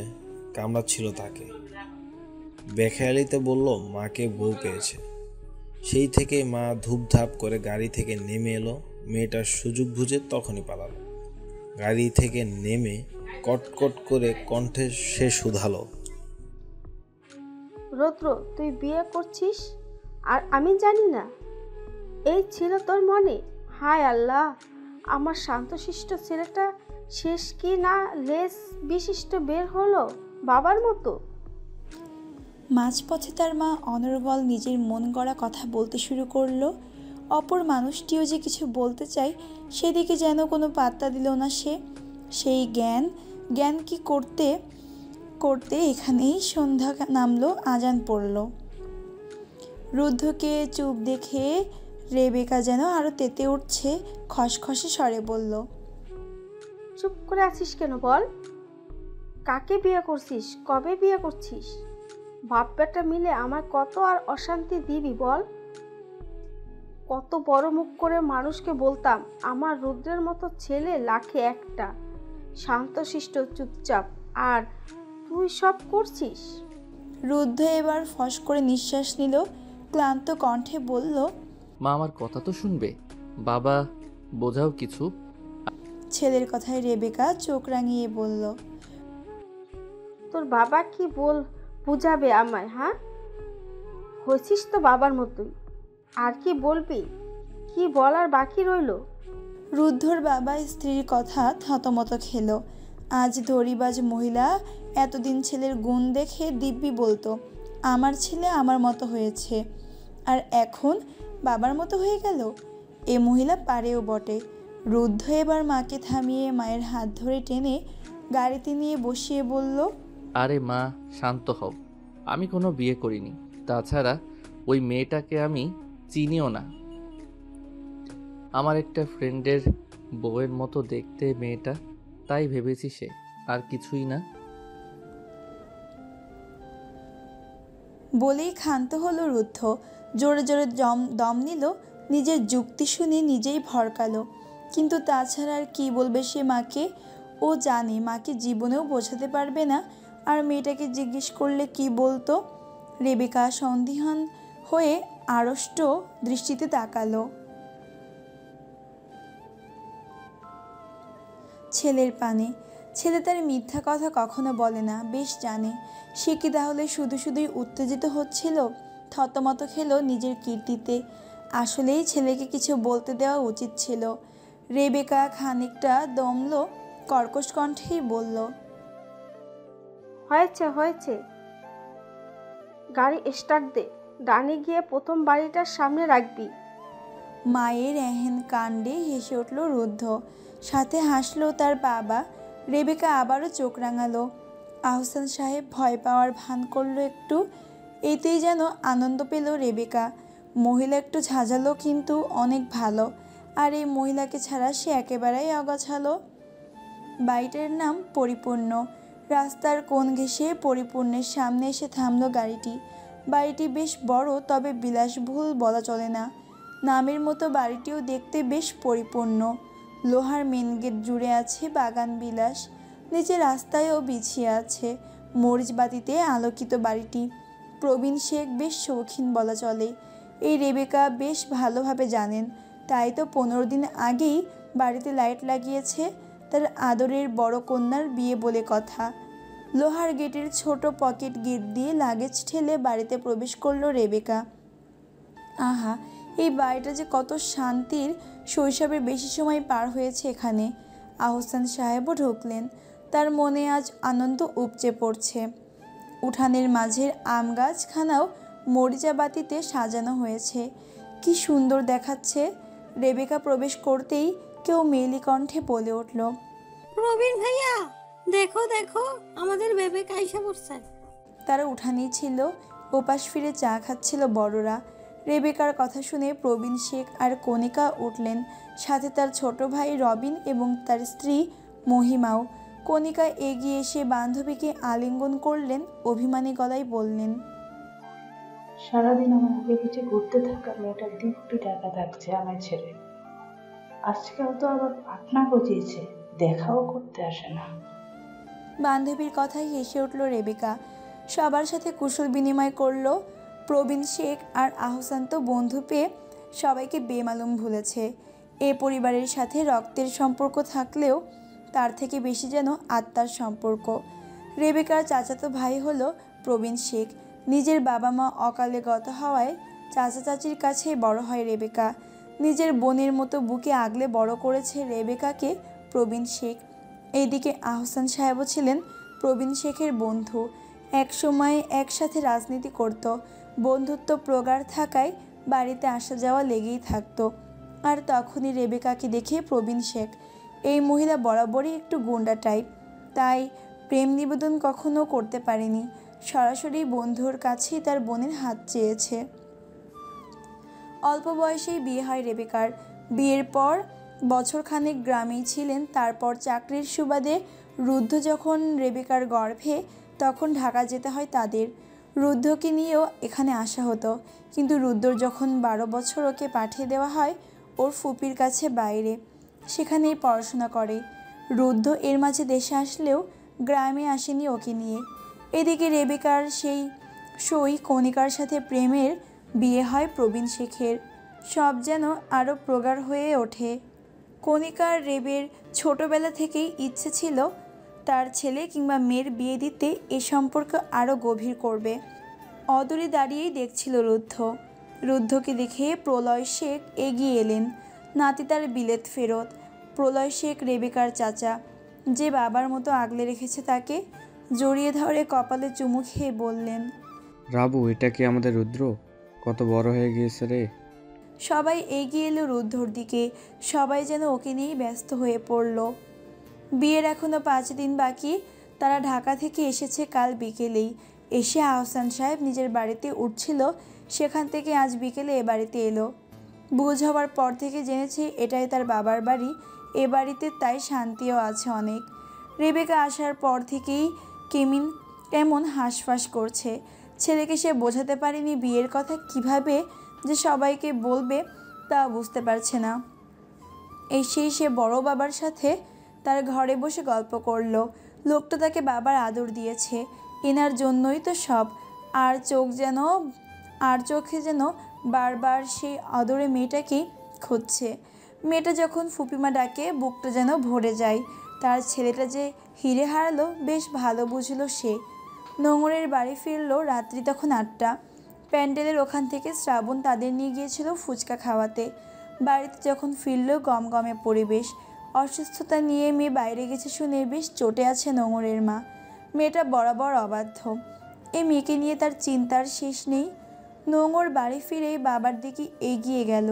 কামড়াচ্ছিল তাকে। বেখেয়ালিতে বলল মাকে বউ পেয়েছে। সেই থেকেই মা ধূপধাপ করে গাড়ি থেকে নেমে এলো। মেয়েটার সুযোগ বুঝে তখনই পালালো। গাড়ি থেকে নেমে কটকট করে কণ্ঠে সে শুধালো, রৌদ্র, তুই বিয়ে করছিস আর আমি জানি না? এই ছিল তোর মনে? হায় আল্লাহ, আমার শান্তশিষ্ট ছেলেটা শেষ কি না লেস বিশিষ্ট বের হলো বাবার মতো। মাঝপথে তার মা অনর্গল নিজের মন গড়া কথা বলতে শুরু করলো। অপর মানুষটিও যে কিছু বলতে চায়, সেদিকে যেন কোনো পাত্তা দিল না সে। সেই জ্ঞান কি করতে করতে এখানেই সন্ধ্যা নামলো, আজান পড়ল। রুদ্ধকে চুপ দেখে রেবেকা যেন আরো তেতে উঠছে। খসখসে স্বরে বলল, চুপ করে আছিস কেন বল? কাকে বিয়ে করছিস? কবে বিয়ে করছিস? বাপ বেটা মিলে আমার কত আর অশান্তি দিবি বল? কত বড় মুখ করে মানুষকে বলতাম আমার রুদ্রের মতো ছেলে লাখে একটা, শান্তশিষ্ট চুপচাপ, আর তুই সব করছিস। রুদ্ধ এবার ফস করে নিঃশ্বাস নিল। ক্লান্ত কণ্ঠে বলল, মা, আমার কথা তো শুনবে। বাবা, বোঝাও কিছু। ছেলের কথায় রেবেকা চোখ রাঙিয়ে বলল, তোর বাবা কি বুঝাবে আমায়? হ্যাঁ, হয়েছিস তো বাবার মতোই। আর কি বলবি? কি বলার বাকি রইল? রুদ্ধর বাবা স্ত্রীর কথা থতমত খেল। আজ ধরিবাজ মহিলা এতদিন ছেলের গুণ দেখে দিব্যি বলতো, আমার ছেলে আমার মতো হয়েছে, আর এখন বাবার মতো হয়ে গেল। এ মহিলা পারেও বটে। রুদ্ধ এবার মাকে থামিয়ে মায়ের হাত ধরে টেনে গাড়িতে নিয়ে বসিয়ে বলল, আরে মা, শান্ত হও। আমি কোনো বিয়ে করিনি। তাছাড়া ওই মেয়েটাকে আমি চিনিও না। আমার একটা ফ্রেন্ডের বউয়ের মতো দেখতে মেয়েটা, তাই ভেবেছি সে, আর কিছুই না। বলেই ক্ষান্ত হলো রুদ্ধ। জোরে জোরে দম নিল। নিজের যুক্তি শুনে নিজেই ভড়কালো। কিন্তু তাছাড়া আর কী বলবে সে মাকে? ও জানে মাকে জীবনেও বোঝাতে পারবে না, আর মেয়েটাকে জিজ্ঞেস করলে কি বলতো? রেবেকা সন্দিহান হয়ে আড়ষ্ট দৃষ্টিতে তাকালো। ছেলের পানে। ছেলে তার মিথ্যা কথা কখনো বলে না, বেশ জানে। সে কি তাহলে শুধু শুধুই উত্তেজিত হচ্ছিল? থতমত খেলো নিজের কীর্তিতে। আসলেই ছেলেকে কিছু বলতে দেওয়া উচিত ছিল। রেবেকা খানিকটা দমল, কর্কশ কণ্ঠেই বলল, হয়েছে হয়েছে, গাড়ি স্টার্ট দে, ডানে গিয়ে প্রথম বাড়িটার সামনে রাখবি। মায়ের এহেন কাণ্ডে হেসে উঠল রুদ্ধ, সাথে হাসলো তার বাবা। রেবেকা আবারও চোখ রাঙালো। আহসান সাহেব ভয় পাওয়ার ভান করলো একটু, এতেই যেন আনন্দ পেল রেবেকা। মহিলা একটু ঝাঁঝালো কিন্তু অনেক ভালো, আর এই মহিলাকে ছাড়া সে একেবারেই অগোছালো। বাড়িটার নাম পরিপূর্ণ। রাস্তার কোণ ঘেঁষে পরিপূর্ণের সামনে এসে থামলো গাড়িটি। বাড়িটি বেশ বড়, তবে বিলাসবহুল বলা চলে না। নামের মতো বাড়িটিও দেখতে বেশ পরিপূর্ণ। লোহার মেন গেট জুড়ে আছে বাগান বিলাস, নিচে রাস্তায়ও বিছিয়ে আছে মরিচবাতিতে আলোকিত বাড়িটি। প্রবীণ শেখ বেশ শৌখিন বলা চলে, এই রেবেকা বেশ ভালোভাবে জানেন। তাই তো 15 দিন আগেই বাড়িতে লাইট লাগিয়েছে। তার আদরের বড় কন্যার বিয়ে বলে কথা। লোহার গেটের ছোট পকেট গেট দিয়ে লাগেজ ঠেলে বাড়িতে প্রবেশ করলো রেবেকা। আহা, এই বাড়িটা যে কত শান্তির! শৈশবের বেশি সময় পার হয়েছে এখানে। আহসান সাহেবও ঢুকলেন। তার মনে আজ আনন্দ উপচে পড়ছে। উঠানের মাঝের আম গাছখানাও মরিচাবাতিতে সাজানো হয়েছে, কি সুন্দর দেখাচ্ছে। রেবেকা প্রবেশ করতেই কেউ মেয়েলি কণ্ঠে বলে উঠল, প্রবীণ ভাইয়া, দেখো দেখো, আমাদের বেবে কাইসা পড়ছে। তারা উঠানেই ছিল, ওপাশ ফিরে চা খাচ্ছিল বড়রা। রেবেকার কথা শুনে প্রবীণ শেখ আর কণিকা উঠলেন, সাথে তার ছোট ভাই রবিন এবং তার স্ত্রী মহিমাও। কণিকা এগিয়ে এসে বান্ধবীকে আলিঙ্গন করলেন, অভিমানী গলায় বললেন, সারাদিন আমার আগে পিছে ঘুরতে থাকা মেয়েটা দিব্যি টাকা থাকছে আমায় ছেড়ে। আজকাল তো আবার পাটনা গজিয়েছে, দেখাও করতে আসে না। বান্ধবীর কথায় হেসে উঠল রেবেকা। সবার সাথে কুশল বিনিময় করলো। প্রবীণ শেখ আর আহসান তো বন্ধু পেয়ে সবাইকে বেমালুম ভুলেছে। এ পরিবারের সাথে রক্তের সম্পর্ক থাকলেও তার থেকে বেশি যেন আত্মার সম্পর্ক। রেবেকার চাচাতো ভাই হলো প্রবীণ শেখ। নিজের বাবা মা অকালে গত হওয়ায় চাচা চাচির কাছে বড় হয় রেবেকা। নিজের বোনের মতো বুকে আগলে বড় করেছে রেবেকাকে প্রবীণ শেখ। এইদিকে আহসান সাহেবও ছিলেন প্রবীণ শেখের বন্ধু। এক সময় একসাথে রাজনীতি করত। বন্ধুত্ব প্রগাঢ় থাকায় বাড়িতে আসা যাওয়া লেগেই থাকতো। আর তখনই রেবেকাকে দেখে প্রবীণ শেখ, এই মহিলা বরাবরই একটু গুন্ডা টাইপ, তাই প্রেম নিবেদন কখনো করতে পারেনি। সরাসরি বন্ধুর কাছেই তার বোনের হাত চেয়েছে। অল্প বয়সেই বিয়ে হয় রেবেকার। বিয়ের পর বছরখানেক গ্রামেই ছিলেন, তারপর চাকরির সুবাদে রুদ্ধ যখন রেবেকার গর্ভে, তখন ঢাকা যেতে হয় তাদের। রুদ্ধকে নিয়েও এখানে আসা হতো, কিন্তু রুদ্ধর যখন 12 বছর ওকে পাঠিয়ে দেওয়া হয় ওর ফুপির কাছে বাইরে, সেখানেই পড়াশোনা করে। রুদ্ধ এর মাঝে দেশে আসলেও গ্রামে আসেনি ওকে নিয়ে। এদিকে রেবেকার সেই সই কণিকার সাথে প্রেমের বিয়ে হয় প্রবীণ শেখের। সব যেন আরও প্রগাঢ় হয়ে ওঠে। কণিকার রেবের ছোটবেলা থেকেই ইচ্ছে ছিল তার ছেলে কিংবা মেয়ের বিয়ে দিতে এ সম্পর্ক আরও গভীর করবে। অদূরে দাঁড়িয়েই দেখছিল রুদ্ধ। রুদ্ধকে দেখে প্রলয় শেখ এগিয়ে এলেন। নাতি তার বিলেত ফেরত। প্রলয় শেখ রেবেকার চাচা, যে বাবার মতো আগলে রেখেছে তাকে। জড়িয়ে ধরে কপালে চুমু খেয়ে বললেন, রাবু, এটা কি আমাদের রুদ্র? কত বড় হয়ে গিয়েছে রে। সবাই এগিয়ে এলো রুদ্ধর দিকে। সবাই যেন ওকে নিয়েই ব্যস্ত হয়ে পড়ল। বিয়ের এখনও 5 দিন বাকি। তারা ঢাকা থেকে এসেছে কাল বিকেলেই। এসে আহসান সাহেব নিজের বাড়িতে উঠছিল, সেখান থেকে আজ বিকেলে এ বাড়িতে এলো। বুঝ হওয়ার পর থেকে জেনেছে এটাই তার বাবার বাড়ি। এ বাড়িতে তাই শান্তিও আছে অনেক। রেবেকা আসার পর থেকেই কেমন হাঁসফাঁস করছে। ছেলেকে সে বোঝাতে পারেনি বিয়ের কথা কিভাবে যে সবাইকে বলবে, তা বুঝতে পারছে না। এসেই সে বড় বাবার সাথে তার ঘরে বসে গল্প করলো। লোকটা তাকে বাবার আদর দিয়েছে, এনার জন্যই তো সব। আর চোখে যেন বারবার সেই আদরে মেয়েটাকেই খুঁজছে। মেয়েটা যখন ফুপিমা ডাকে বুকটা যেন ভরে যায়। তার ছেলেটা যে হিরে হারালো বেশ ভালো বুঝলো সে। নোঙরের বাড়ি ফিরল রাত্রি তখন 8টা। প্যান্ডেলের ওখান থেকে শ্রাবণ তাদের নিয়ে গিয়েছিল ফুচকা খাওয়াতে। বাড়িতে যখন ফিরল গমগমে পরিবেশ। অসুস্থতা নিয়ে মেয়ে বাইরে গেছে শুনে বেশ চটে আছে নোঙরের মা। মেয়েটা বরাবর অবাধ্য। এই মেয়েকে নিয়ে তার চিন্তার শেষ নেই। নোঙর বাড়ি ফিরে বাবার দিকে এগিয়ে গেল,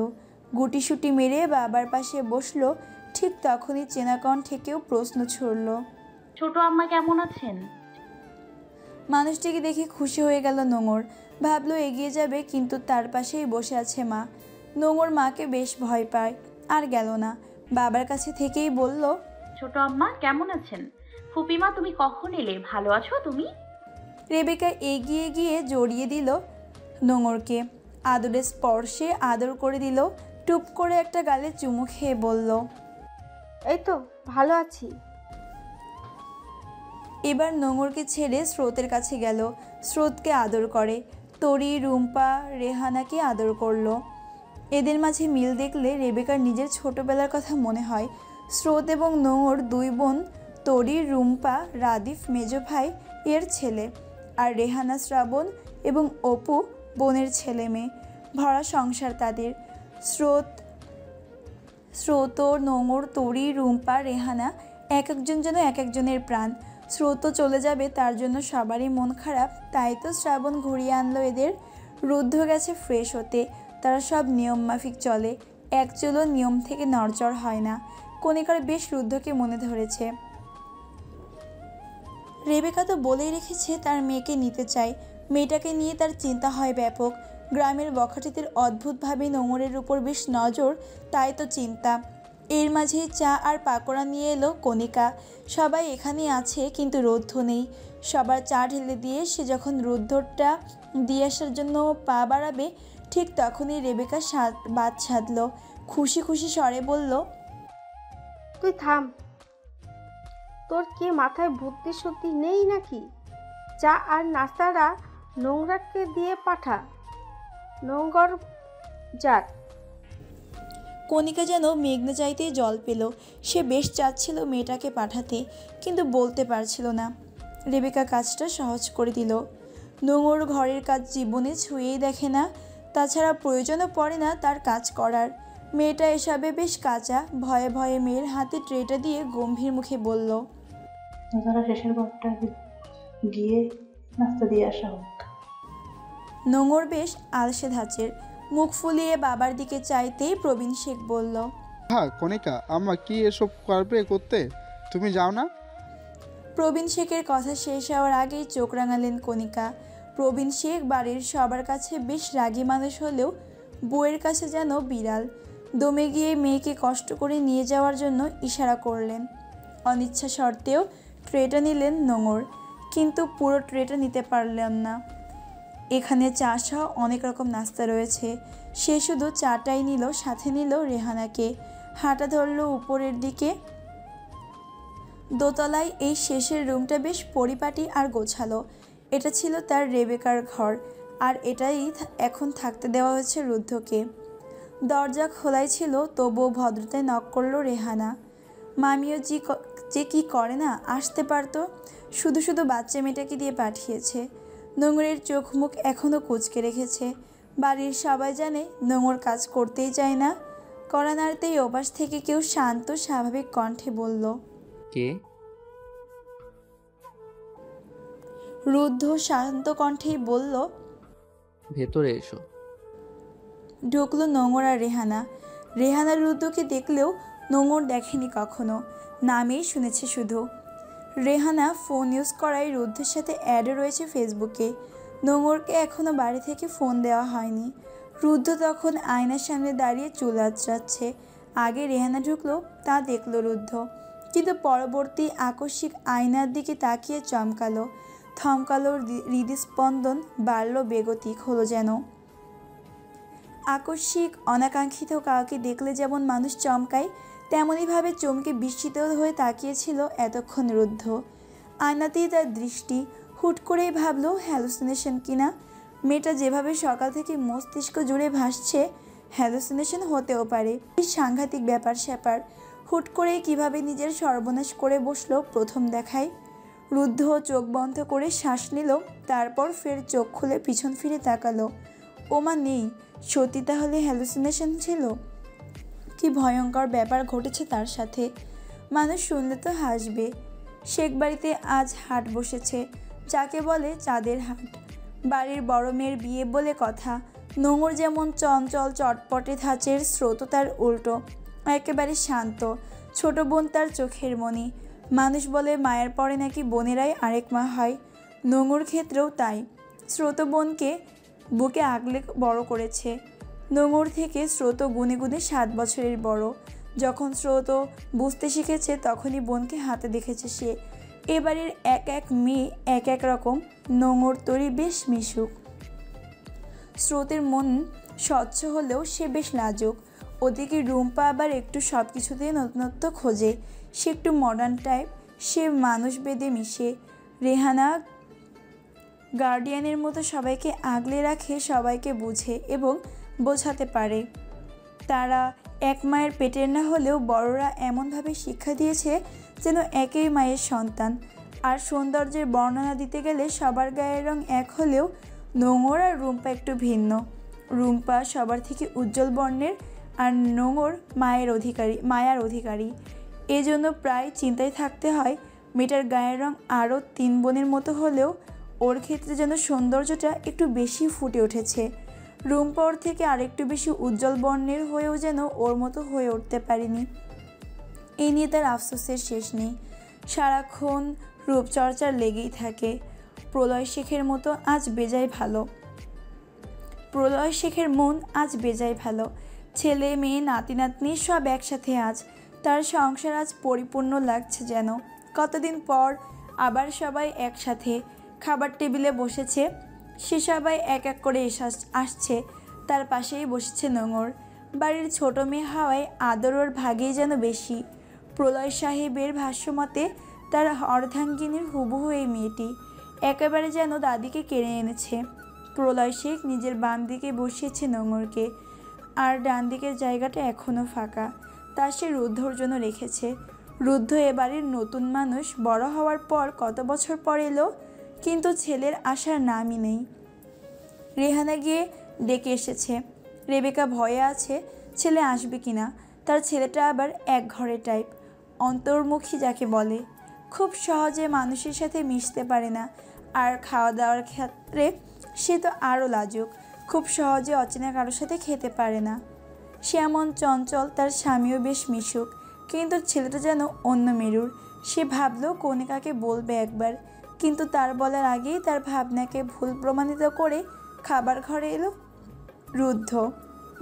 গুটিসুটি মেরে বাবার পাশে বসলো। ঠিক তখনই চেনা কণ্ঠে কেউ প্রশ্ন ছুড়ল, ছোট আম্মা কেমন আছেন? মানুষটিকে দেখে খুশি হয়ে গেল নোঙর। ভাবলো এগিয়ে যাবে, কিন্তু তার পাশেই বসে আছে মা। নোঙর মাকে বেশ ভয় পায়, আর গেল না। বাবার কাছে থেকেই বলল, ছোট আম্মা কেমন আছেন? ফুপিমা তুমি কখন এলে? ভালো আছো তুমি? রেবেকা এগিয়ে গিয়ে জড়িয়ে দিল নোঙরকে। আদরের স্পর্শে আদর করে দিল। টুপ করে একটা গালে চুমু খেয়ে বলল, এই তো ভালো আছি। এবার নোঙরকে ছেড়ে স্রোতের কাছে গেল, স্রোতকে আদর করে। তরি, রুম্পা, রেহানাকে আদর করলো। এদের মাঝে মিল দেখলে রেবেকার নিজের ছোটবেলার কথা মনে হয়। স্রোত এবং নোঙর দুই বোন, তরি, রুম্পা, রাদিফ মেজো ভাই এর ছেলে, আর রেহানা, শ্রাবণ এবং অপু বোনের ছেলে মেয়ে। ভরা সংসার তাদের। স্রোত, নোঙর, তরি, রুম্পা, রেহানা এক একজন যেন এক একজনের প্রাণ। স্রোত চলে যাবে, তার জন্য সবারই মন খারাপ। তাই তো শ্রাবণ ঘুরিয়ে আনলো এদের। রুদ্ধ গেছে ফ্রেশ হতে। তারা সব নিয়ম মাফিক চলে, এক চুলো নিয়ম থেকে নড়চড় হয় না। কণিকার বেশ রুদ্ধকে মনে ধরেছে। রেবেকা তো বলেই রেখেছে তার মেয়েকে নিতে চায়। মেয়েটাকে নিয়ে তার চিন্তা হয় ব্যাপক। গ্রামের বখাটেদের অদ্ভুতভাবে নোঙরের উপর বেশ নজর, তাই তো চিন্তা। এর মাঝে চা আর পাকোড়া নিয়ে এলো কণিকা। সবাই এখানে আছে, কিন্তু রুদ্ধ নেই। সবার চা ঢেলে দিয়ে সে যখন রুদ্ধটা দিয়ে আসার জন্য পা বাড়াবে, ঠিক তখনই রেবেকা বাদ সাধল। খুশি খুশি স্বরে বলল, তুই থাম, তোর কি মাথায় বুদ্ধি শুদ্ধি নেই নাকি? চা আর নাস্তাটা নোংরাকে দিয়ে পাঠা, নোংর যাক। কণিকা যেন মেঘনা চাইতেই জল পেল। সে বেশ চাচ্ছিল মেয়েটাকে পাঠাতে, কিন্তু বলতে পারছিল না। রেবেকা কাজটা সহজ করে দিল। নোঙর ঘরের কাজ জীবনে ছুঁয়েই দেখে না, তাছাড়া প্রয়োজনও পড়ে না তার কাজ করার। মেয়েটা এসবে বেশ কাঁচা। ভয়ে ভয়ে মেয়ের হাতে ট্রেটা দিয়ে গম্ভীর মুখে বলল, যারা শেষের বারটা গিয়ে নাস্তা দিয়ে আসা হোক। নোঙর বেশ আলসে ধাঁচের। মুখ ফুলিয়ে বাবার দিকে চাইতেই প্রবীণ শেখ বলল, হ্যাঁ কণিকা, আম্মা কি এসব পারবে করতে? তুমি যাও না। প্রবীণ শেখের কথা শেষ হওয়ার আগেই চোখ রাঙালেন কণিকা। প্রবীণ শেখ বাড়ির সবার কাছে বেশ রাগী মানুষ হলেও বউয়ের কাছে যেন বিড়াল। দমে গিয়ে মেয়েকে কষ্ট করে নিয়ে যাওয়ার জন্য ইশারা করলেন। অনিচ্ছা সত্ত্বেও ট্রেটা নিলেন নোঙর, কিন্তু পুরো ট্রেটা নিতে পারলেন না। এখানে চা সহ অনেক রকম নাস্তা রয়েছে। সে শুধু চাটাই নিল, সাথে নিল রেহানাকে। হাঁটা ধরল উপরের দিকে। দোতলায় এই শেষের রুমটা বেশ পরিপাটি আর গোছালো। এটা ছিল তার রেবেকার ঘর, আর এটাই এখন থাকতে দেওয়া হয়েছে রুদ্ধকে। দরজা খোলাই ছিল, তবুও ভদ্রতায় নক করলো রেহানা। মামিও যে কি করে না, আসতে পারতো, শুধু শুধু বাচ্চা মেয়েটাকে দিয়ে পাঠিয়েছে। নোঙরের চোখ মুখ এখনও কুঁচকে রেখেছে। বাড়ির সবাই জানে নোঙর কাজ করতেই চায় না। কড়া নাড়তেই ওপাশ থেকে কেউ শান্ত স্বাভাবিক কণ্ঠে বলল, কে? রুদ্ধ শান্ত কণ্ঠেই বলল, ভেতরে এসো। ঢুকলো নোঙর আর রেহানা। রেহানা রুদ্ধকে দেখলেও নোঙর দেখেনি কখনো, নামেই শুনেছে শুধু। রেহানা ফোন ইউজ করায় রুদ্ধের সাথে অ্যাডও রয়েছে ফেসবুকে। নোঙরকে এখনও বাড়ি থেকে ফোন দেওয়া হয়নি। রুদ্ধ তখন আয়নার সামনে দাঁড়িয়ে চুল আঁচড়াচ্ছে। আগে রেহানা ঢুকলো, তা দেখলো রুদ্ধ, কিন্তু পরবর্তী আকস্মিক আয়নার দিকে তাকিয়ে চমকালো, থমকালো হৃদস্পন্দন, বাড়ল বেগতিক হলো যেন। আকস্মিক অনাকাঙ্ক্ষিত কাউকে দেখলে যেমন মানুষ চমকায়, তেমনইভাবে চমকে বিস্মিত হয়ে তাকিয়েছিল এতক্ষণ রুদ্ধ। আয়নাতেই তার দৃষ্টি। হুট করেই ভাবলো হ্যালুসিনেশন কিনা। মেয়েটা যেভাবে সকাল থেকে মস্তিষ্ক জুড়ে ভাসছে, হ্যালুসিনেশন হতেও পারে। সাংঘাতিক ব্যাপার স্যাপার। হুট করেই কিভাবে নিজের সর্বনাশ করে বসলো প্রথম দেখায়। রুদ্ধ চোখ বন্ধ করে শ্বাস নিল, তারপর ফের চোখ খুলে পিছন ফিরে তাকালো। ওমা নেই, সত্যি তাহলে হ্যালুসিনেশন ছিল? কি ভয়ঙ্কর ব্যাপার ঘটেছে তার সাথে। মানুষ শুনলে তো হাসবে। শেখ বাড়িতে আজ হাট বসেছে, যাকে বলে চাঁদের হাট। বাড়ির বড় মেয়ের বিয়ে বলে কথা। নোংর যেমন চঞ্চল চটপটে ধাঁচের, স্রোত তার উল্টো, একেবারে শান্ত। ছোট বোন তার চোখের মণি। মানুষ বলে মায়ের পরে নাকি বোনেরাই আরেক মা হয়। নোংর ক্ষেত্রেও তাই। স্রোত বোনকে বুকে আগলে বড় করেছে। নোংর থেকে স্রোত গুনে গুনে 7 বছরের বড়। যখন স্রোত বুঝতে শিখেছে তখনই বোনকে হাতে দেখেছে সে। এবারের এক এক মেয়ে এক এক রকম। নোংর তরি বেশ মিশুক। স্রোতের মন স্বচ্ছ হলেও সে বেশ লাজুক। ওদিকে রুম্পা আবার একটু সব কিছুতেই নতুনত্ব খোঁজে। সে একটু মডার্ন টাইপ। সে মানুষ বেদে মিশে। রেহানা গার্ডিয়ানের মতো সবাইকে আগলে রাখে, সবাইকে বুঝে এবং বোঝাতে পারে। তারা এক মায়ের পেটের না হলেও বড়রা এমনভাবে শিক্ষা দিয়েছে যেন একই মায়ের সন্তান। আর সৌন্দর্যের বর্ণনা দিতে গেলে সবার গায়ের রং এক হলেও নোংর আর রুম্পা একটু ভিন্ন। রুম্পা সবার থেকে উজ্জ্বল বর্ণের, আর নোংর মায়ার অধিকারী। এজন্য প্রায় চিন্তায় থাকতে হয় মেয়েটার গায়ের রং আরও 3 বোনের মতো হলেও ওর ক্ষেত্রে যেন সৌন্দর্যটা একটু বেশি ফুটে উঠেছে। রুম্পা ওর থেকে আরেকটু বেশি উজ্জ্বল বর্ণের হয়েও যেন ওর মতো হয়ে উঠতে পারেনি। এই নিয়ে তার আফসোসের শেষ নেই। সারাক্ষণ রূপচর্চার লেগেই থাকে। প্রলয় শেখের মতো আজ বেজায় ভালো। প্রলয় শেখের মন আজ বেজায় ভালো। ছেলে মেয়ে নাতি নাতনি সব একসাথে আজ। তার সংসার আজ পরিপূর্ণ লাগছে যেন। কতদিন পর আবার সবাই একসাথে খাবার টেবিলে বসেছে। সে সবাই এক এক করে আসছে। তার পাশেই বসেছে নোংর। বাড়ির ছোট মেয়ে হওয়ায় আদর ওর ভাগেই যেন বেশি। প্রলয় সাহেবের ভাষ্যমতে তার অর্ধাঙ্গিনীর হুবহু এই মেয়েটি। একেবারে যেন দাদিকে কেড়ে এনেছে। প্রলয় শেখ নিজের বাম দিকে বসিয়েছে নোংরকে, আর ডান দিকের জায়গাটা এখনও ফাঁকা। তা সে রুদ্ধর জন্য রেখেছে। রুদ্ধ এবারের নতুন মানুষ। বড় হওয়ার পর কত বছর পর এলো, কিন্তু ছেলের আসার নামই নেই। রেহানা গিয়ে ডেকে এসেছে। রেবেকা ভয়ে আছে ছেলে আসবে কিনা। তার ছেলেটা আবার এক ঘরে টাইপ, অন্তর্মুখী যাকে বলে। খুব সহজে মানুষের সাথে মিশতে পারে না। আর খাওয়া দাওয়ার ক্ষেত্রে সে তো আরও লাজুক। খুব সহজে অচেনা কারোর সাথে খেতে পারে না। সে এমন চঞ্চল, তার স্বামীও বেশ মিশুক, কিন্তু ছেলেটা যেন অন্য মেরুর। সে ভাবলো কণিকাকে বলবে একবার, কিন্তু তার বলার আগেই তার ভাবনাকে ভুল প্রমাণিত করে খাবার ঘরে এলো রুদ্ধ।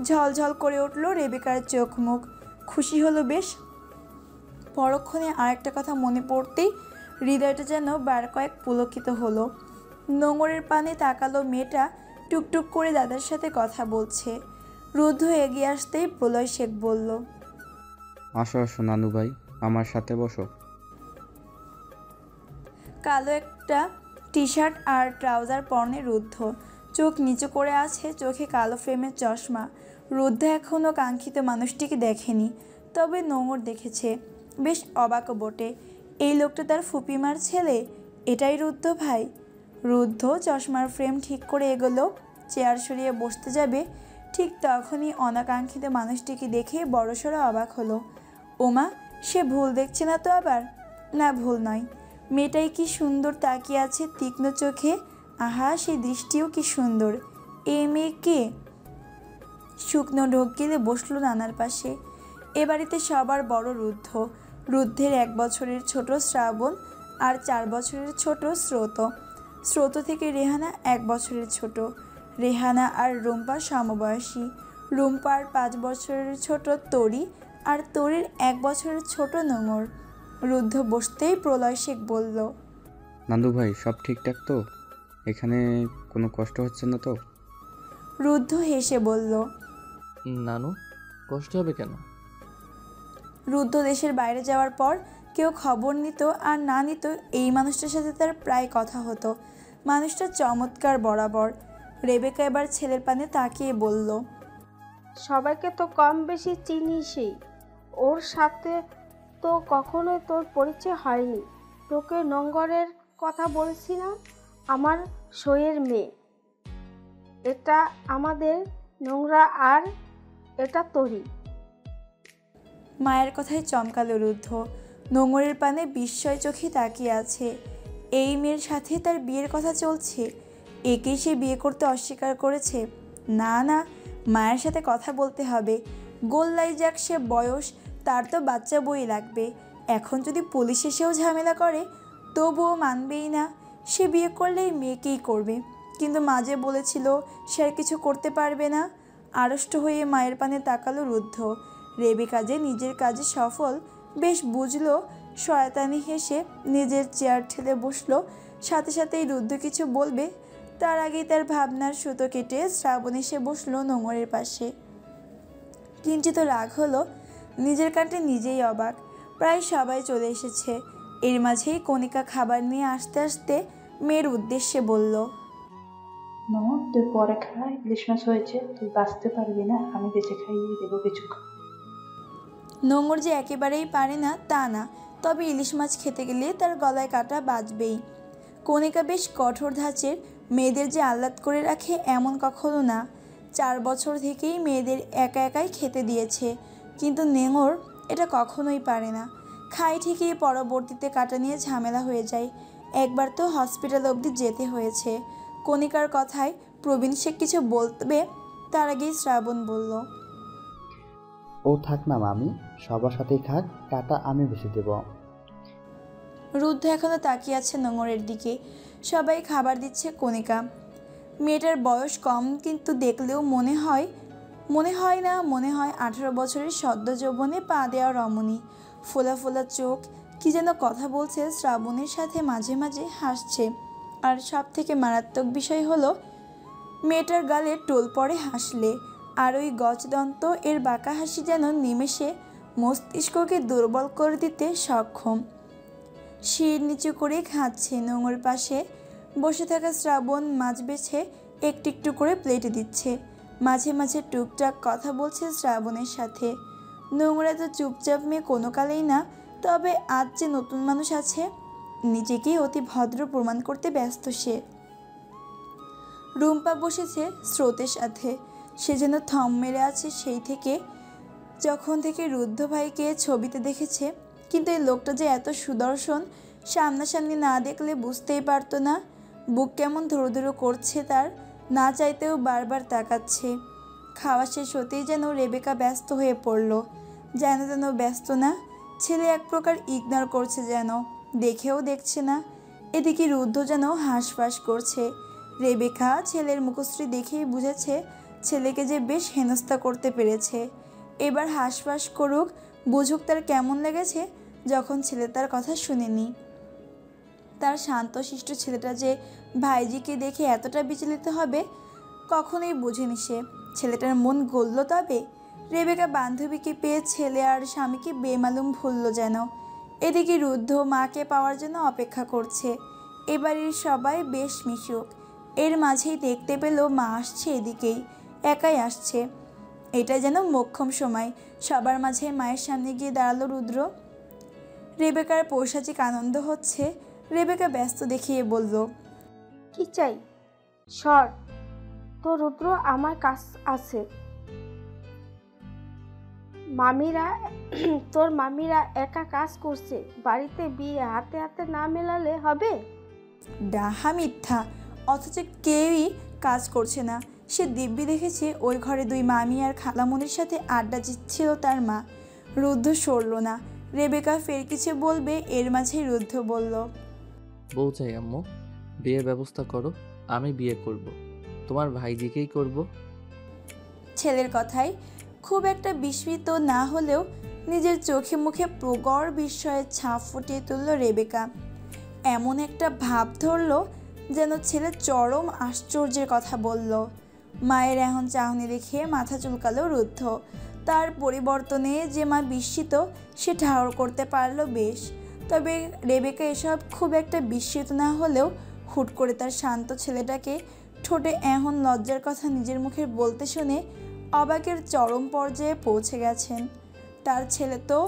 ঝলঝল করে উঠল রেবেকার চোখ মুখ। খুশি হলো বেশ। পরক্ষণে আরেকটা কথা মনে পড়তেই হৃদয়টা যেন বার কয়েক পুলকিত হলো। নোংরের পানে তাকালো মেয়েটা টুকটুক করে দাদার সাথে কথা বলছে। রুদ্ধ এগিয়ে আসতেই প্রলয় শেখ বলল, আসো আসো নানু ভাই, আমার সাথে বসো। কালো একটা টি শার্ট আর ট্রাউজার পরনে রুদ্ধ। চোখ নিচু করে আছে, চোখে কালো ফ্রেমের চশমা। রুদ্ধ এখনও কাঙ্ক্ষিত মানুষটিকে দেখেনি, তবে নোংর দেখেছে। বেশ অবাকও বটে। এই লোকটা তার ফুপিমার ছেলে? এটাই রুদ্ধ ভাই? রুদ্ধ চশমার ফ্রেম ঠিক করে এগোলো, চেয়ার সরিয়ে বসতে যাবে, ঠিক তখনই অনাকাঙ্ক্ষিত মানুষটিকে দেখে বড়সড় অবাক হলো। ওমা, সে ভুল দেখছে না তো আবার? না, ভুল নয়। মেয়েটাই কি সুন্দর তাকিয়ে আছে তীক্ষ্ণ চোখে। আহা, সেই দৃষ্টিও কি সুন্দর। এই মেয়ে কে? শুকনো ঢোক গিলে বসলো নানার পাশে। এ বাড়িতে সবার বড় রুদ্ধ। রুদ্ধের 1 বছরের ছোট শ্রাবণ আর 4 বছরের ছোট স্রোত। স্রোত থেকে রেহানা 1 বছরের ছোট। রেহানা আর রুম্পা সমবয়সী। রুম্পার 5 বছরের ছোট তরি, আর তরির 1 বছরের ছোট নোংর। রুদ্ধ বসতেই প্রলয় শেখ বলল, নান্দু ভাই সব ঠিকঠাক তো? এখানে কোনো কষ্ট হচ্ছে না তো? রুদ্ধ হেসে বলল, নানু, কষ্ট হবে কেন? রুদ্ধ দেশের বাইরে যাওয়ার পর কেউ খবর নিত আর না নিত, এই মানুষটার সাথে তার প্রায় কথা হতো। মানুষটা চমৎকার বরাবর। রেবেকা এবার ছেলের পানে তাকিয়ে বলল, সবাইকে তো কম বেশি চিনিসই, ওর সাথে তো কখনোই তোর পরিচয় হয়নি। তোকে নোংরের কথা বলছি না, আমার সইয়ের মেয়ে। এটা আমাদের নোংরা আর এটা তোরই। মায়ের কথায় চমকালো রুদ্ধ। নোঙরের পানে বিস্ময় চোখে তাকিয়ে আছে। এই মেয়ের সাথে তার বিয়ের কথা চলছে। একেই সে বিয়ে করতে অস্বীকার করেছে? না না, মায়ের সাথে কথা বলতে হবে। গোল্লাই যাক সে বয়স, তার তো বাচ্চা বই লাগবে। এখন যদি পুলিশ এসেও ঝামেলা করে তবুও মানবেই না। সে বিয়ে করলে এই মেয়েকেই করবে। কিন্তু মাঝে বলেছিল সে আর কিছু করতে পারবে না। আড়ষ্ট হয়ে মায়ের পানে তাকালো রুদ্ধ। রেবেকা যে নিজের কাজে সফল বেশ বুঝলো। শয়তানি হেসে নিজের চেয়ার ঠেলে বসলো। সাথে সাথেই রুদ্ধ কিছু বলবে তার আগেই তার ভাবনার সুতো কেটে শ্রাবণ এসে বসলো নোঙরের পাশে। কিঞ্চিত রাগ হলো, নিজের কাটে নিজেই অবাক। প্রায় সবাই চলে এসেছে। এর মাঝেই কণিকা খাবার নিয়ে আসতে আসতে মেয়ের উদ্দেশ্যে বলল, তুই পরে খা, ইলিশ মাছ হয়েছে, তুই বাঁচতে পারবি না, আমি বেঁচে খাইয়ে দেবো কিছু। নোঙর যে একেবারেই পারে না তা না, তবে ইলিশ মাছ খেতে গেলে তার গলায় কাটা বাজবেই। কণিকা বেশ কঠোর ধাঁচের, মেয়েদের যে আহ্লাদ করে রাখে এমন কখনো না। 4 বছর থেকেই মেয়েদের একা একাই খেতে দিয়েছে, কিন্তু নোঙর এটা কখনোই পারে না। খায় ঠিকই, পরবর্তীতে কাটা নিয়ে ঝামেলা হয়ে যায়। একবার তো হসপিটাল অবধি যেতে হয়েছে। কণিকার কথায় প্রবীণ শেখ কিছু বলবে তার আগেই শ্রাবণ বলল, ও থাক না মামি, সবার সাথেই খাক, কাটা আমি বেছে দেব। রুদ্ধ এখনো তাকিয়ে আছে নোঙরের দিকে। সবাই খাবার দিচ্ছে। কণিকা মেয়েটার বয়স কম, কিন্তু দেখলেও মনে হয় 18 বছরের সদ্য যৌবনে পা দেওয়া রমণী। ফোলা ফোলা চোখ, কি যেন কথা বলছে শ্রাবণের সাথে, মাঝে মাঝে হাসছে। আর সব থেকে মারাত্মক বিষয় হলো মেয়েটার গালে টোল পড়ে হাসলে, আর ওই গজদন্ত এর বাঁকা হাসি যেন নিমেষে মস্তিষ্ককে দুর্বল করে দিতে সক্ষম। শির নিচু করে খাচ্ছে। নোঙর পাশে বসে থাকা শ্রাবণ মাছ বেছে একটু একটু করে প্লেটে দিচ্ছে। মাঝে মাঝে টুকটাক কথা বলছে শ্রাবণের সাথে। নোংরা তো চুপচাপ মেয়ে কোনো কালেই না, তবে আজ যে নতুন মানুষ আছে, নিজেকেই অতি ভদ্র প্রমাণ করতে ব্যস্ত সে। রুম্পা বসেছে স্রোতের সাথে। সে যেন থম মেরে আছে সেই থেকে যখন থেকে রুদ্ধ ভাইকে ছবিতে দেখেছে। কিন্তু এই লোকটা যে এত সুদর্শন, সামনাসামনি না দেখলে বুঝতেই পারতো না। বুক কেমন ধরো ধরো করছে তার, না চাইতেও বারবার তাকাচ্ছে। খাওয়া শেষ হতেই যেন রেবেকা ব্যস্ত হয়ে পড়ল। যেন যেন ব্যস্ত না, ছেলে এক প্রকার ইগনোর করছে, যেন দেখেও দেখছে না। এদিকে রুদ্ধ যেন হাঁসফাঁস করছে। রেবেকা ছেলের মুখশ্রী দেখেই বুঝেছে ছেলেকে যে বেশ হেনস্থা করতে পেরেছে। এবার হাঁসফাঁস করুক, বুঝুক তার কেমন লেগেছে যখন ছেলে তার কথা শুনেনি। তার শান্তশিষ্ট ছেলেটা যে ভাইজিকে দেখে এতটা বিচলিত হবে কখনোই বুঝেনি সে। ছেলেটার মন গলল তবে। রেবেকা বান্ধবীকে পেয়ে ছেলে আর স্বামীকে বেমালুম ভুলল যেন। এদিকে রুদ্ধ মাকে পাওয়ার জন্য অপেক্ষা করছে। এবারের সবাই বেশ মিশুক। এর মাঝেই দেখতে পেল মা আসছে এদিকেই, একাই আসছে। এটা যেন মোক্ষম সময়। সবার মাঝে মায়ের সামনে গিয়ে দাঁড়ালো রুদ্র। রেবেকার পৈশাচিক আনন্দ হচ্ছে। রেবেকা ব্যস্ত দেখিয়ে বলল, কি চাই? সর, তো রুদ্র আমার কাজ আছে। তোর মামিরা একা কাজ করছে, বাড়িতে বিয়ে হাতে হাতে না মেলালে হবে? ডাহা মিথ্যা। অথচ কেউই কাজ করছে না। সে দিব্যি দেখেছে ওই ঘরে 2 মামি আর খালামুনির সাথে আড্ডা দিচ্ছিল তার মা। রুদ্ধ সরল না। রেবেকা ফের কিছু বলবে, এর মাঝেই রুদ্ধ বলল, বউ চাই আম্মু, বিয়ের ব্যবস্থা করো, আমি বিয়ে করব, তোমার ভাইজিকেই করব। ছেলের কথায় খুব একটা বিস্মিত না হলেও নিজের চোখে মুখে প্রগড় বিস্ময়ের ছাপ ফুটিয়ে তুলল রেবেকা। এমন একটা ভাব ধরল যেন ছেলে চরম আশ্চর্যের কথা বলল। মায়ের এখন চাহনি দেখে মাথা চুলকালো রুদ্ধ। তার পরিবর্তনে যে মা বিস্মিত সে ঠাহর করতে পারল বেশ। তবে রেবেকা এসব খুব একটা বিস্মিত না হলেও হুট করে তার শান্ত ছেলেটাকে ঠোঁটে এখন লজ্জার কথা নিজের মুখে বলতে শুনে অবাকের চরম পর্যায়ে পৌঁছে গেছেন। তার ছেলে তো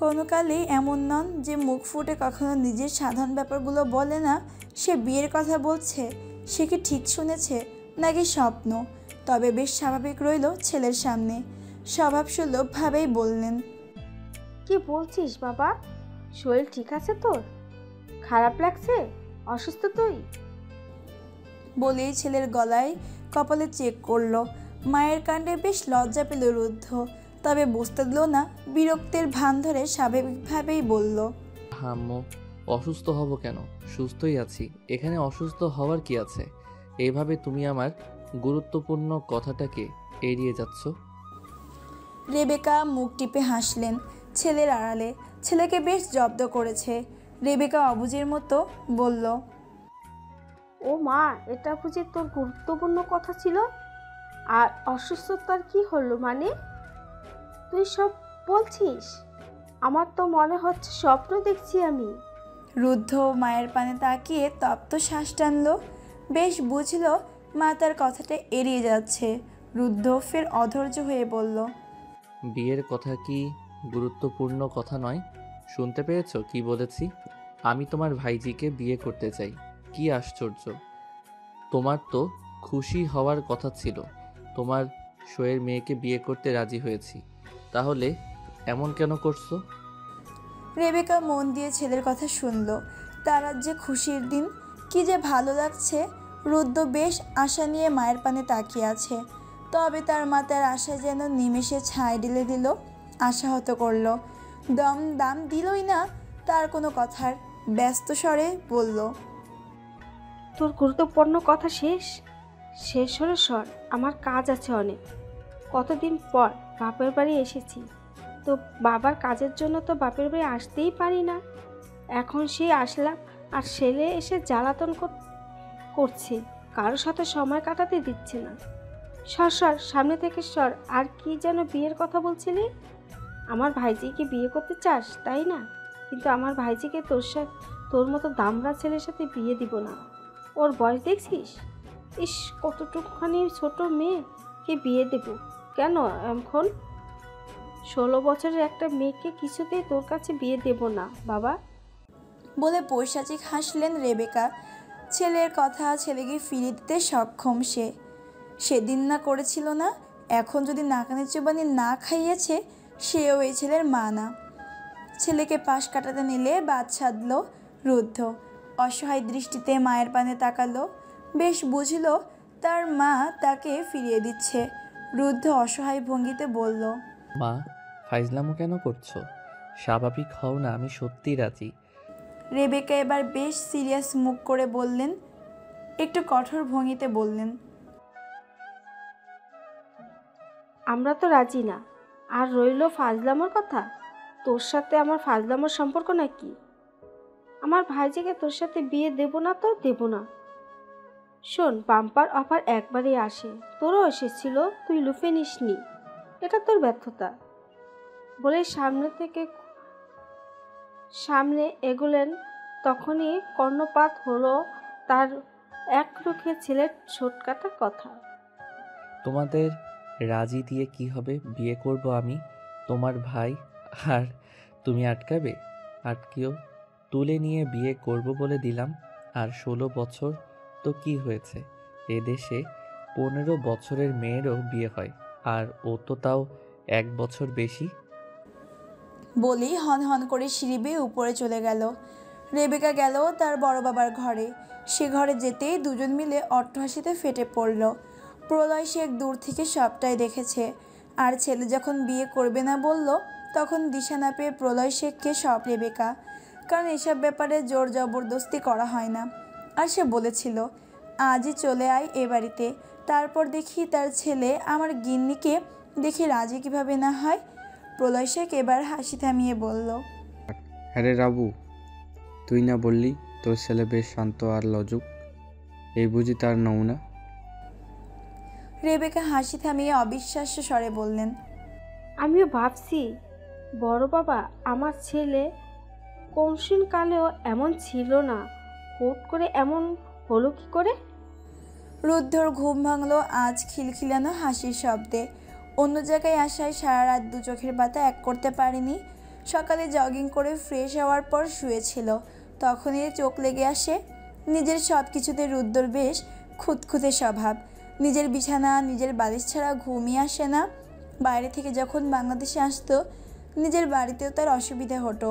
কোনো কালেই এমন নন যে মুখ ফুটে কখনো নিজের সাধারণ ব্যাপারগুলো বলে না। সে বিয়ের কথা বলছে, সে কি ঠিক শুনেছে নাকি স্বপ্ন? তবে বেশ স্বাভাবিক রইল ছেলের সামনে, স্বভাবসুলভভাবেই বললেন, কি বলছিস বাবা? শরীর ঠিক আছে তোর? খারাপ লাগছে? অসুস্থ তুই? বলেই ছেলের গলায় কপালে চেক করলো। মায়ের কাণ্ডে বেশ লজ্জা পেল রুদ্ধ, তবে বুঝতে দিল না, বিরক্তের ভান ধরে স্বাভাবিকভাবেই বলল, আম্মু অসুস্থ হব কেন? সুস্থই আছি। এখানে অসুস্থ হওয়ার কি আছে? এইভাবে তুমি আমার গুরুত্বপূর্ণ কথাটাকে এড়িয়ে যাচ্ছ। রেবেকা মুখ টিপে হাসলেন ছেলের আড়ালে। ছেলেকে বেশ জব্দ করেছে। রেবেকা অবুঝের মতো বলল, ও মা, এটা বুঝি তোর গুরুত্বপূর্ণ কথা ছিল? আর অসুস্থতার কি হলো মানে? তুই সব বলছিস? আমার তো মনে হচ্ছে স্বপ্ন দেখছি আমি। রুদ্ধ মায়ের পানে তাকিয়ে তপ্ত শ্বাস টানল। বেশ বুঝল মা তার কথাটা এড়িয়ে যাচ্ছে। রুদ্ধ ফের অধৈর্য হয়ে বলল, বিয়ের কথা কি গুরুত্বপূর্ণ কথা নয়? শুনতে পেয়েছো কি বলেছি? আমি তোমার ভাইজিকে বিয়ে করতে চাই। কি আশ্চর্য! তোমার তো খুশি হওয়ার কথা ছিল। তোমার শোয়ের মেয়েকে বিয়ে করতে রাজি হয়েছি। তাহলে এমন কেন করছো? রেবেকা মন দিয়ে ছেলের কথা শুনল। তার আজ যে খুশির দিন, কি যে ভালো লাগছে। রুদ্ধ বেশ আশা নিয়ে মায়ের পানে তাকিয়ে আছে। তবে তার মা তার আশায় যেন নিমেষে ছাই ঢেলে দিল, আশাহত করলো। দাম দিলই না তার কোনো কথার। ব্যস্ত স্বরে বলল, তোর গুরুত্বপূর্ণ কথা শেষ হলে সর, আমার কাজ আছে অনেক। কতদিন পর বাপের বাড়ি এসেছি, তো বাবার কাজের জন্য তো বাপের বাড়ি আসতেই পারি না। এখন সেই আসলাম আর ছেলে এসে জ্বালাতন করছে, কারোর সাথে সময় কাটাতে দিচ্ছে না। সর সামনে থেকে সর। আর কি যেন বিয়ের কথা বলছিলি? আমার ভাইজিকে বিয়ে করতে চাস তাই না? কিন্তু আমার ভাইজিকে তোর মতো দামড়া ছেলের সাথে বিয়ে দিব না। ওর বয়স দেখছিস? ইস, কতটুকুখানি ছোট মেয়েকে বিয়ে দেব কেন? এখন 16 বছরের একটা মেয়েকে কিছুতেই তোর কাছে বিয়ে দেব না বাবা। বলে পৈশাচিক হাসলেন রেবেকা। ছেলের কথা ছেলেকে ফিরিয়ে দিতে সক্ষম সে। সেদিন না করেছিল না, এখন যদি নাকানি চুবানি না খাইয়েছে, সেও এই ছেলের মা না। ছেলেকে পাশ কাটাতে নিলে বাদ সাধল রুদ্ধ। অসহায় দৃষ্টিতে মায়ের পানে তাকালো। বেশ বুঝল তার মা তাকে ফিরিয়ে দিচ্ছে। রুদ্ধ অসহায় ভঙ্গিতে বলল, মা, ফাইজলামো কেন করছো? স্বাভাবিক হও না, আমি সত্যি রাজি। রেবেকা এবার বেশ সিরিয়াস মুখ করে বললেন, একটু কঠোর ভঙ্গিতে বললেন, আমরা তো রাজি না। আর রইল ফাজলামোর কথা। তোর সাথে আমার ফাজলামোর সম্পর্ক নাকি? আমার ভাইজিকে তোর সাথে বিয়ে দেব না তো দেব না। শোন, বাম্পার অফার একবারই আসে, তোরও এসেছিল, তুই লুফে নিসনি। এটা তোর ব্যর্থতা। বলে সামনে এগোলেন। তখনই কর্ণপাত হলো তার এক রুখে ছেলের ছোটকাটা কথা। তোমাদের রাজি দিয়ে কি হবে? বিয়ে করব আমি, তোমার ভাই, আর তুমি আটকাবে? আটকেও তুলে নিয়ে বিয়ে করব বলে দিলাম। আর 16 বছর তো কি হয়েছে? এদেশে 15 বছরের মেয়েরও বিয়ে হয়, আর ও তো তাও 1 বছর বেশি। বলেই হন হন করে সিঁড়ি বেয়ে উপরে চলে গেল। রেবেকা গেল তার বড় বাবার ঘরে। সে ঘরে যেতেই দুজন মিলে অট্টহাসিতে ফেটে পড়ল। প্রলয় শেখ দূর থেকে সবটাই দেখেছে। আর ছেলে যখন বিয়ে করবে না বলল, তখন দিশা না পেয়ে প্রলয় শেখকে সব রেবেকা। কারণ এসব ব্যাপারে জোর জবরদস্তি করা হয় না। আর সে বলেছিল, আজই চলে আয় এ বাড়িতে, তারপর দেখি তার ছেলে আমার গিন্নিকে দেখে রাজি কীভাবে না হয়। প্রলয় শেখ এবার হাসি থামিয়ে বলল, হ্যাঁ রে রাবু, তুই না বললি তোর ছেলে বেশ শান্ত আর লজুক? এই বুঝি তার নমুনা? রেবেকা হাসি থামিয়ে অবিশ্বাস্য স্বরে বললেন, আমিও ভাবছি বড় বাবা, আমার ছেলে কৌশিন কালেও এমন ছিল না, হুট করে এমন হলো কি করে? রুদ্ধর ঘুম ভাঙল আজ খিলখিলানো হাসির শব্দে। অন্য জায়গায় আসায় সারা রাত দু চোখের পাতা এক করতে পারেনি। সকালে জগিং করে ফ্রেশ হওয়ার পর শুয়েছিল, তখনই চোখ লেগে আসে। নিজের সব কিছুতে রুদ্ধর বেশ খুঁতখুঁতে স্বভাব। নিজের বিছানা, নিজের বালিশ ছাড়া ঘুমই আসে না। বাইরে থেকে যখন বাংলাদেশে আসতো, নিজের বাড়িতেও তার অসুবিধা হতো।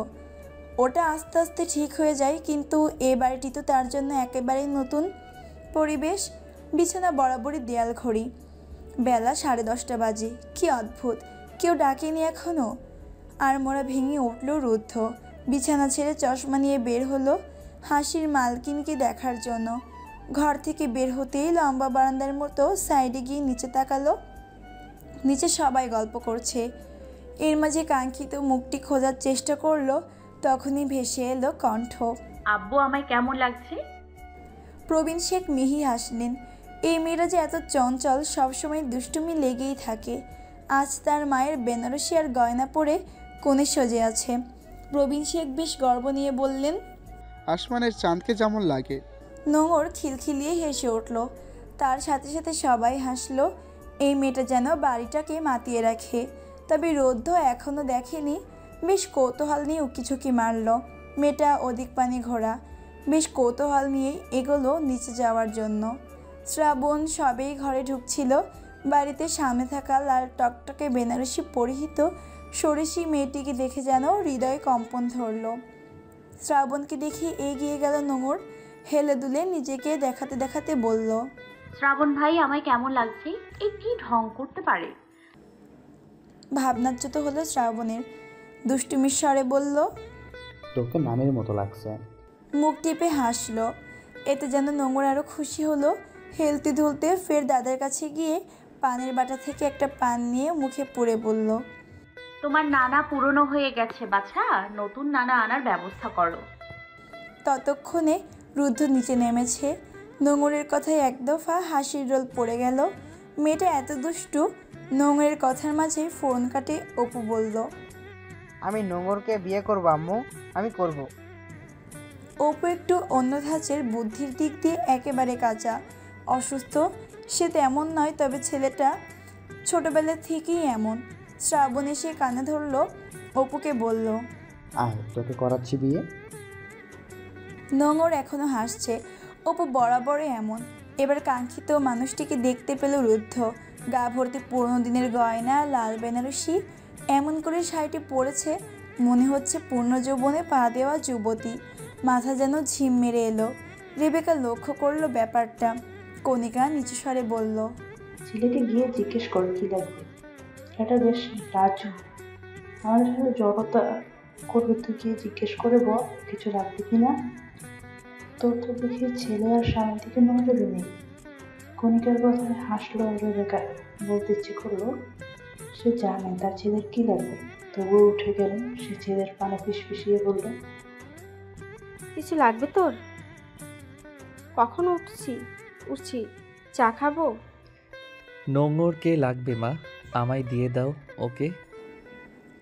ওটা আস্তে আস্তে ঠিক হয়ে যায়, কিন্তু এ বাড়িটি তো তার জন্য একেবারেই নতুন পরিবেশ। বিছানা বরাবরই দেয়াল ঘড়ি, বেলা 10:30 বাজে। কি অদ্ভুত, কেউ ডাকেনি এখনও। আর মোড়া ভেঙে উঠল রুদ্ধ। বিছানা ছেড়ে চশমা নিয়ে বের হলো হাসির মালকিনকে দেখার জন্য। ঘর থেকে বের হতেই লম্বা বারান্দার মতো সাইডে গিয়ে নিচে তাকালো। নিচে সবাই গল্প করছে। এর মাঝে কাঙ্ক্ষিত মুখটি খোঁজার চেষ্টা করলো, তখনই ভেসে এলো কণ্ঠ, আব্বু আমায় কেমন লাগছে? প্রবীণ শেখ মিহি হাসলেন। এই মেয়েরা যে এত চঞ্চল, সবসময় দুষ্টুমি লেগেই থাকে। আজ তার মায়ের বেনারসি আর গয়না পরে কোণে সজে আছে। প্রবীণ শেখ বেশ গর্ব নিয়ে বললেন, আসমানের চাঁদকে যেমন লাগে। নোংর খিলখিলিয়ে হেসে উঠল। তার সাথে সাথে সবাই হাসলো। এই মেয়েটা যেন বাড়িটাকে মাতিয়ে রাখে। তবে রৌদ্র এখনও দেখেনি। বেশ কৌতূহল নিয়ে উকিঝুঁকি মারল। মেয়েটা ওদিক পানি ঘোরা। বেশ কৌতূহল নিয়েই এগোলো নিচে যাওয়ার জন্য। শ্রাবণ সবেই ঘরে ঢুকছিল। বাড়িতে সামনে থাকা লাল টকটকে বেনারসি পরিহিত ষোড়শী মেয়েটিকে দেখে যেন হৃদয়ে কম্পন ধরল। শ্রাবণকে দেখে এগিয়ে গেল নোংর। হেলে দুলে নিজেকে দেখাতে দেখাতে বলল, শ্রাবণ ভাই আমায় কেমন লাগছে? এই কি ঢং করতে পারে? ভাবনাচ্যুত হলো শ্রাবণের। দুষ্টুমির স্বরে বলল, তোকে নামের মতো লাগছে। মুখ টিপে হাসলো। এতে যেন নোংর আরও খুশি হলো। হেলতে ধুলতে ফের দাদার কাছে গিয়ে পানের বাটা থেকে একটা পান নিয়ে মুখে পুরে বলল, তোমার নানা পুরনো হয়ে গেছে বাছা, নতুন নানা আনার ব্যবস্থা করো। ততক্ষণে রুদ্ধ নিচে নেমেছে। নোংরের কথায় এক দফা হাসির রোল পড়ে গেল। মেয়েটা এত দুষ্টু। নোংরের কথার মাঝে ফোন কাটে অপু বলল, আমি নোংরকে বিয়ে করব আম্মু, আমি করব। অপু একটু অন্য ধাঁচের, বুদ্ধির দিক দিয়ে একেবারে কাঁচা। অসুস্থ সে তেমন নয়, তবে ছেলেটা ছোটবেলা থেকেই এমন। শ্রাবণ এসে কানে ধরলো, অপুকে বলল, আয় তোকে করাচ্ছি বিয়ে। নোংর এখনো হাসছে। অপু বরাবরই এমন। এবার কাঙ্ক্ষিত মানুষটিকে দেখতে পেল রুদ্ধ। গা ভর্তি পুরনো দিনের গয়না, লাল বেনারসি। এমন করে শাড়িটি পরেছে, মনে হচ্ছে পূর্ণ যৌবনে পা দেওয়া যুবতী। মাথা যেন ঝিম মেরে এলো। রেবেকা লক্ষ্য করলো ব্যাপারটা। কণিকা নিচু স্বরে বলল, ছেলেকে গিয়ে জিজ্ঞেস করো কি লাগবে। এটা বেশ রাজু, আমাদের সাথে জড়তা করবে, তুই গিয়ে জিজ্ঞেস করে বল কিছু লাগবে কিনা। তোর তো দেখি ছেলে আর স্বামীর দিকে নজরে নেই। কণিকার কথায় হাসলো রেবেকা। বলতে ইচ্ছে করলো সে জানে তার ছেলের কি লাগবে, তবুও উঠে গেলেন। সে ছেলের পানে ফিসফিসিয়ে বলল, কিছু লাগবে তোর? কখন উঠছি, চা খাবো? নোংরকে লাগবে মা, আমায় দিয়ে দাও ওকে।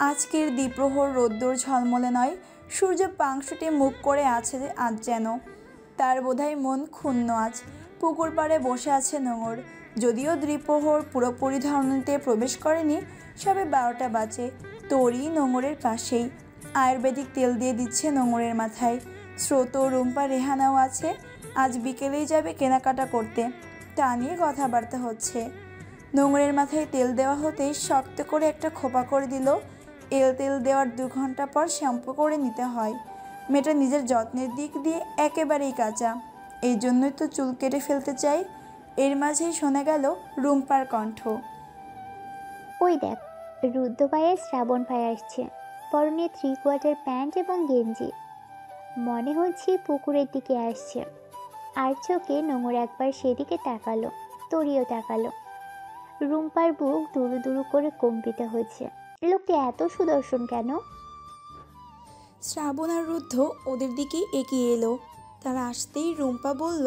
আজকের দ্বিপ্রহর রোদ্দুর ঝলমলে নয়, সূর্য পাংশুটে মুখ করে আছে আজ যেন। তার বোধহয় মন ক্ষুণ্ণ আজ। পুকুর পাড়ে বসে আছে নোংর। যদিও দ্বিপ্রহর পুরোপুরি ধরনীতে প্রবেশ করেনি, সবে 12টা বাজে। তরি নোংরের পাশেই। আয়ুর্বেদিক তেল দিয়ে দিচ্ছে নোংরের মাথায়। স্রোত, রুম্পা, রেহানাও আছে। আজ বিকেলেই যাবে কেনাকাটা করতে। তা নিয়ে কথাবার্তা হচ্ছে। নোংরের মাথায় তেল দেওয়া হতেই শক্ত করে একটা খোপা করে দিল। তেল দেওয়ার 2 ঘন্টা পর শ্যাম্পু করে নিতে হয়। মেয়েটা নিজের যত্নের দিক দিয়ে একেবারেই কাঁচা। এই জন্যই তো চুল কেটে ফেলতে চাই। এর মাঝেই শোনা গেল রুম্পার কণ্ঠ, ওই দেখ, রুদ্র ভাইয়ের শ্রাবণ ভাই আসছে। পরনে 3/4 প্যান্ট এবং গেঞ্জি। মনে হচ্ছে পুকুরের দিকে আসছে। আর চোখে নোংর একবার সেদিকে তাকালো, তরিও তাকালো। রুম্পার বুক দুরু দুরু করে কম্পিত হয়েছে। লোকটি এত সুদর্শন কেন? শ্রাবণ আর রুদ্ধ ওদের দিকেই এগিয়ে এলো। তারা আসতেই রুম্পা বলল,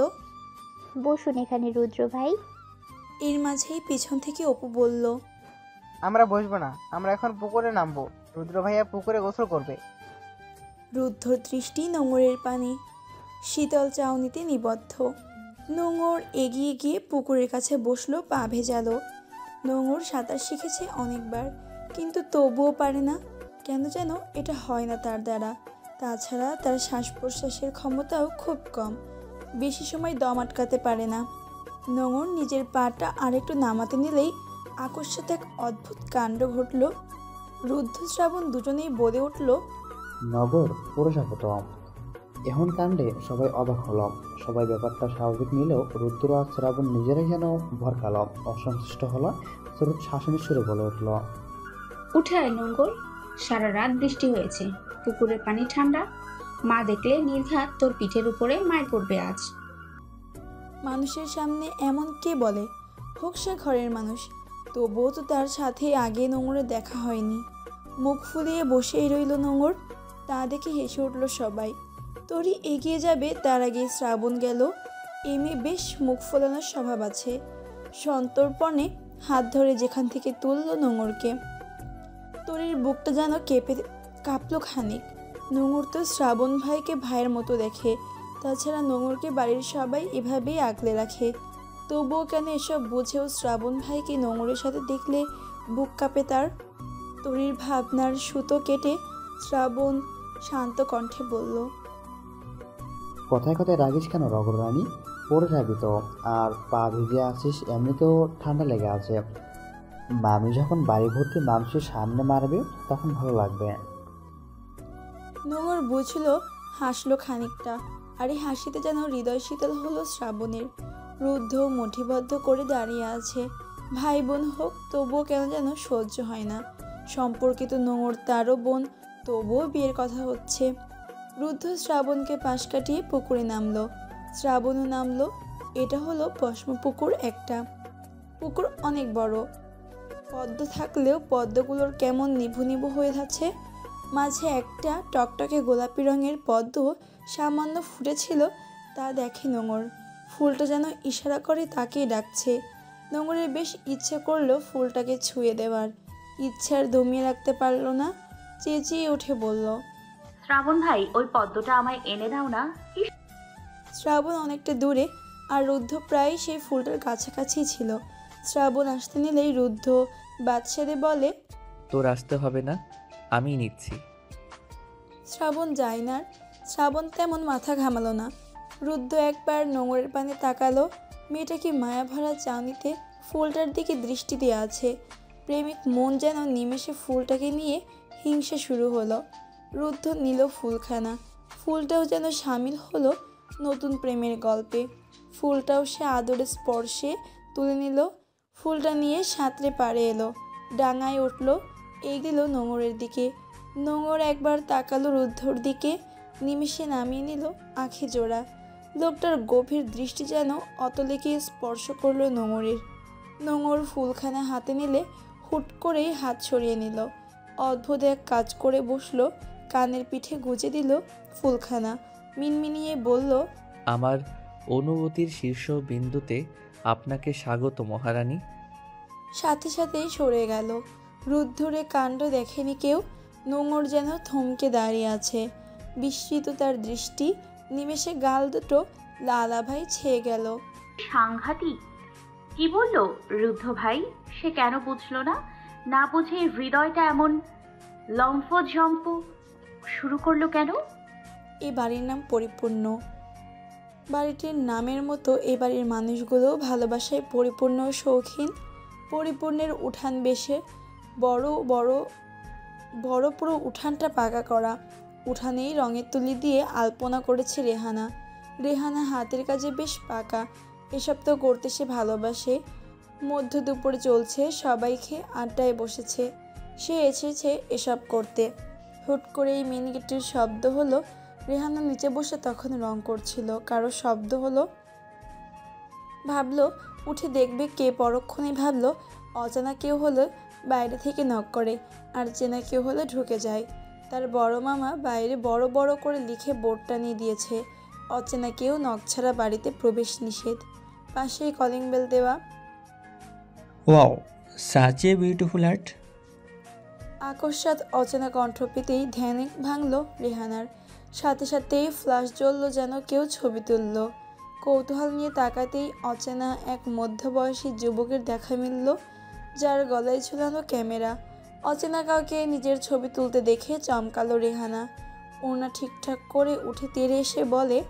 বসুন এখানে রুদ্র ভাই। এর মাঝেই পেছন থেকে অপু বলল, আমরা বসবো না, আমরা এখন পুকুরে নামবো। রুদ্র ভাইয়া পুকুরে গোসল করবে। রুদ্ধর দৃষ্টি নোঙরের পানে শীতল চাউনিতে নিবদ্ধ। নোঙর এগিয়ে গিয়ে পুকুরের কাছে বসলো, পা ভেজালো। নোঙর সাঁতার শিখেছে অনেকবার, কিন্তু তবুও পারে না। কেন যেন এটা হয় না তার দ্বারা। তাছাড়া তার শ্বাস প্রশ্বাসের ক্ষমতাও খুব কম, বেশি সময় দম আটকাতে পারে না। নোঙর নিজের পাটা আরেকটু নামাতে নিলেই আকস্মাৎ এক অদ্ভুত কাণ্ড ঘটল। রুদ্ধ শ্রাবণ দুজনেই বলে উঠল, নগর পড়ে যাবো তো। এখন কাণ্ডে সবাই অবাক হল। সবাই ব্যাপারটা স্বাভাবিক নিলেও রুদ্র আর শ্রাবণ নিজেরাই যেন ভরকাল, অসন্তুষ্ট হলো। স্রোত শাসনের সুরে বলে উঠল, উঠে আয় নোঙ্গর, সারা রাত বৃষ্টি হয়েছে, পুকুরের পানি ঠান্ডা, মা দেখলে নির্ঘাত তোর পিঠের উপরে মায়ের পড়বে আজ। মানুষের সামনে এমন কে বলে, হোক সে ঘরের মানুষ। তবুও তো তার সাথে আগে নোঙরে দেখা হয়নি। মুখ ফুলিয়ে বসেই রইল নোঙর। তা দেখে হেসে উঠল সবাই। তরি এগিয়ে যাবে তার আগে শ্রাবণ গেল। এমনি বেশ মুখ ফোলানোর স্বভাব আছে। সন্তর্পণে হাত ধরে যেখান থেকে তুলল নোঙরকে। তরির বুকটা যেন কাঁপলো খানিক। নোঙর তো শ্রাবণ ভাইকে ভাইয়ের মতো দেখে। তাছাড়া নোঙরকে বাড়ির সবাই এভাবেই আগলে রাখে। তবুও কেন এসব বুঝেও শ্রাবণ ভাইকে নোঙরের সাথে দেখলে বুক কাঁপে তার। তরির ভাবনার সুতো কেটে শ্রাবণ শান্ত কণ্ঠে বলল, কথায় কথায় রাগিস কেন রগর রানী? পড়ে যাবি তো, আর পা ভিজে আছিস, এমনিতেও ঠান্ডা লেগে আছে। মামি যখন বাড়ি ভর্তি মানুষের সামনে মারবে তখন ভালো লাগবে। নোঙর বুঝলো, হাসলো খানিকটা। আর এই হাসিতে যেন হৃদয় শীতল হলো শ্রাবণের। রুদ্ধ মুঠিবদ্ধ করে দাঁড়িয়ে আছে। ভাই বোন হোক, তবুও কেন যেন সহ্য হয় না। সম্পর্কিত নোঙর তারও বোন, তবুও বিয়ের কথা হচ্ছে। রুদ্ধ শ্রাবণকে পাশ কাটিয়ে পুকুরে নামলো। শ্রাবণও নামলো। এটা হলো পশ্ম পুকুর একটা। পুকুর অনেক বড়। পদ্ম থাকলেও পদ্মগুলোর কেমন নিভু নিভু হয়ে যাচ্ছে। মাঝে একটা টকটকে গোলাপি রঙের পদ্ম সামান্য ফুটেছিল, তা দেখে নোঙর। ফুলটা যেন ইশারা করে তাকেই ডাকছে। নোঙরের বেশ ইচ্ছে করলো ফুলটাকে ছুঁয়ে দেওয়ার। ইচ্ছার দমিয়ে রাখতে পারলো না, চেঁচিয়ে উঠে বলল, শ্রাবণ ভাই, ওই পদ্মটা আমায় এনে দাও না। শ্রাবণ অনেকটা দূরে, আর রুদ্ধ প্রায় সেই ফুলটার কাছাকাছি ছিল। শ্রাবণ আসতে নিলেই রুদ্ধ বাদশাদে বলে, তোর আসতে হবে না, আমি নিচ্ছি। শ্রাবণ যায় না। শ্রাবণ তেমন মাথা ঘামালো না। রুদ্ধ একবার নোঙরের পানে তাকালো। মেয়েটা কি মায়া ভরা চাউনিতে ফুলটার দিকে দৃষ্টি দিয়ে আছে। প্রেমিক মন যেন নিমেষে ফুলটাকে নিয়ে হিংসা শুরু হলো। রুদ্ধ নিল ফুলখানা। ফুলটাও যেন সামিল হলো নতুন প্রেমের গল্পে। ফুলটাও সে আদরের স্পর্শে তুলে নিল। ফুলটা নিয়ে সাঁতরে পাড়ে এলো, ডাঙায় উঠল, এগিল নোঙরের দিকে। নোঙর একবার তাকালো রুদ্ধর দিকে, নিমেষে নামিয়ে নিল আঁখি জোড়া। লোকটার গভীর দৃষ্টি যেন অতলেকে স্পর্শ করলো নোঙরের। নোঙর ফুলখানা হাতে নিলে হুট করেই হাত সরিয়ে নিল। অদ্ভুত এক কাজ করে বসলো, কানের পিঠে গুজে দিল ফুলখানা। মিনমিনিয়ে বলল, আমার অনুভূতির শীর্ষ বিন্দুতে আপনাকে স্বাগত মহারানী। সাথে সাথেই সরে গেল। রুদ্ধরে কাণ্ড দেখেনি কেউ। নোঙর যেন থমকে দাঁড়িয়ে আছে। বিস্মিত তার দৃষ্টি। নিমেষে গাল দুটো লালাভাই ছেয়ে গেল। সাংঘাতিক! কি বললো রুদ্ধ ভাই? সে কেন বুঝলো না? না বুঝে হৃদয়টা এমন লম্ফ শুরু করলো কেন? এ বাড়ির নাম পরিপূর্ণ। বাড়িটির নামের মতো এ বাড়ির মানুষগুলো ভালোবাসায় পরিপূর্ণ ও শৌখিন। পরিপূর্ণের উঠান বেশে বড় পুরো উঠানটা পাকা করা। উঠানেই রঙের তুলি দিয়ে আলপনা করেছে রেহানা। রেহানা হাতের কাজে বেশ পাকা। এসব তো করতে সে ভালোবাসে। মধ্য দুপুরে চলছে, সবাই খেয়ে আড্ডায় বসেছে। সে এসেছে এসব করতে। হুট করেই মেন গেটের শব্দ হলো। রেহানা নিচে বসে তখন রং করছিল। কারো শব্দ হলো, ভাবলো উঠে দেখবে কে। পরক্ষণেই ভাবলো অজানা কেউ হলো বাইরে থেকে নক করে, আর চেনা কেউ হলে ঢুকে যায়। তার বড় মামা বাইরে বড় বড় করে লিখে বোর্ড টানিয়ে দিয়েছে, অচেনা কেউ নক ছাড়া বাড়িতে প্রবেশ নিষেধ। পাশেই কলিং বেল দেওয়া। Wow, such a beautiful art. আকস্মাৎ অচেনা কণ্ঠ পেতেই ধ্যানে ভাঙল রেহানার। সাথে সাথেই ফ্ল্যাশ জ্বলল যেন কেউ ছবি তুলল। কৌতূহল নিয়ে তাকাতেই অচেনা এক মধ্যবয়সী যুবকের দেখা মিলল, যার গলায় ঝুলানো ক্যামেরা। অচেনা কাউকে নিজের ছবি তুলতে দেখে চমকালো রেহানা। ওড়না ঠিকঠাক করে উঠে তেড়ে এসে বলে,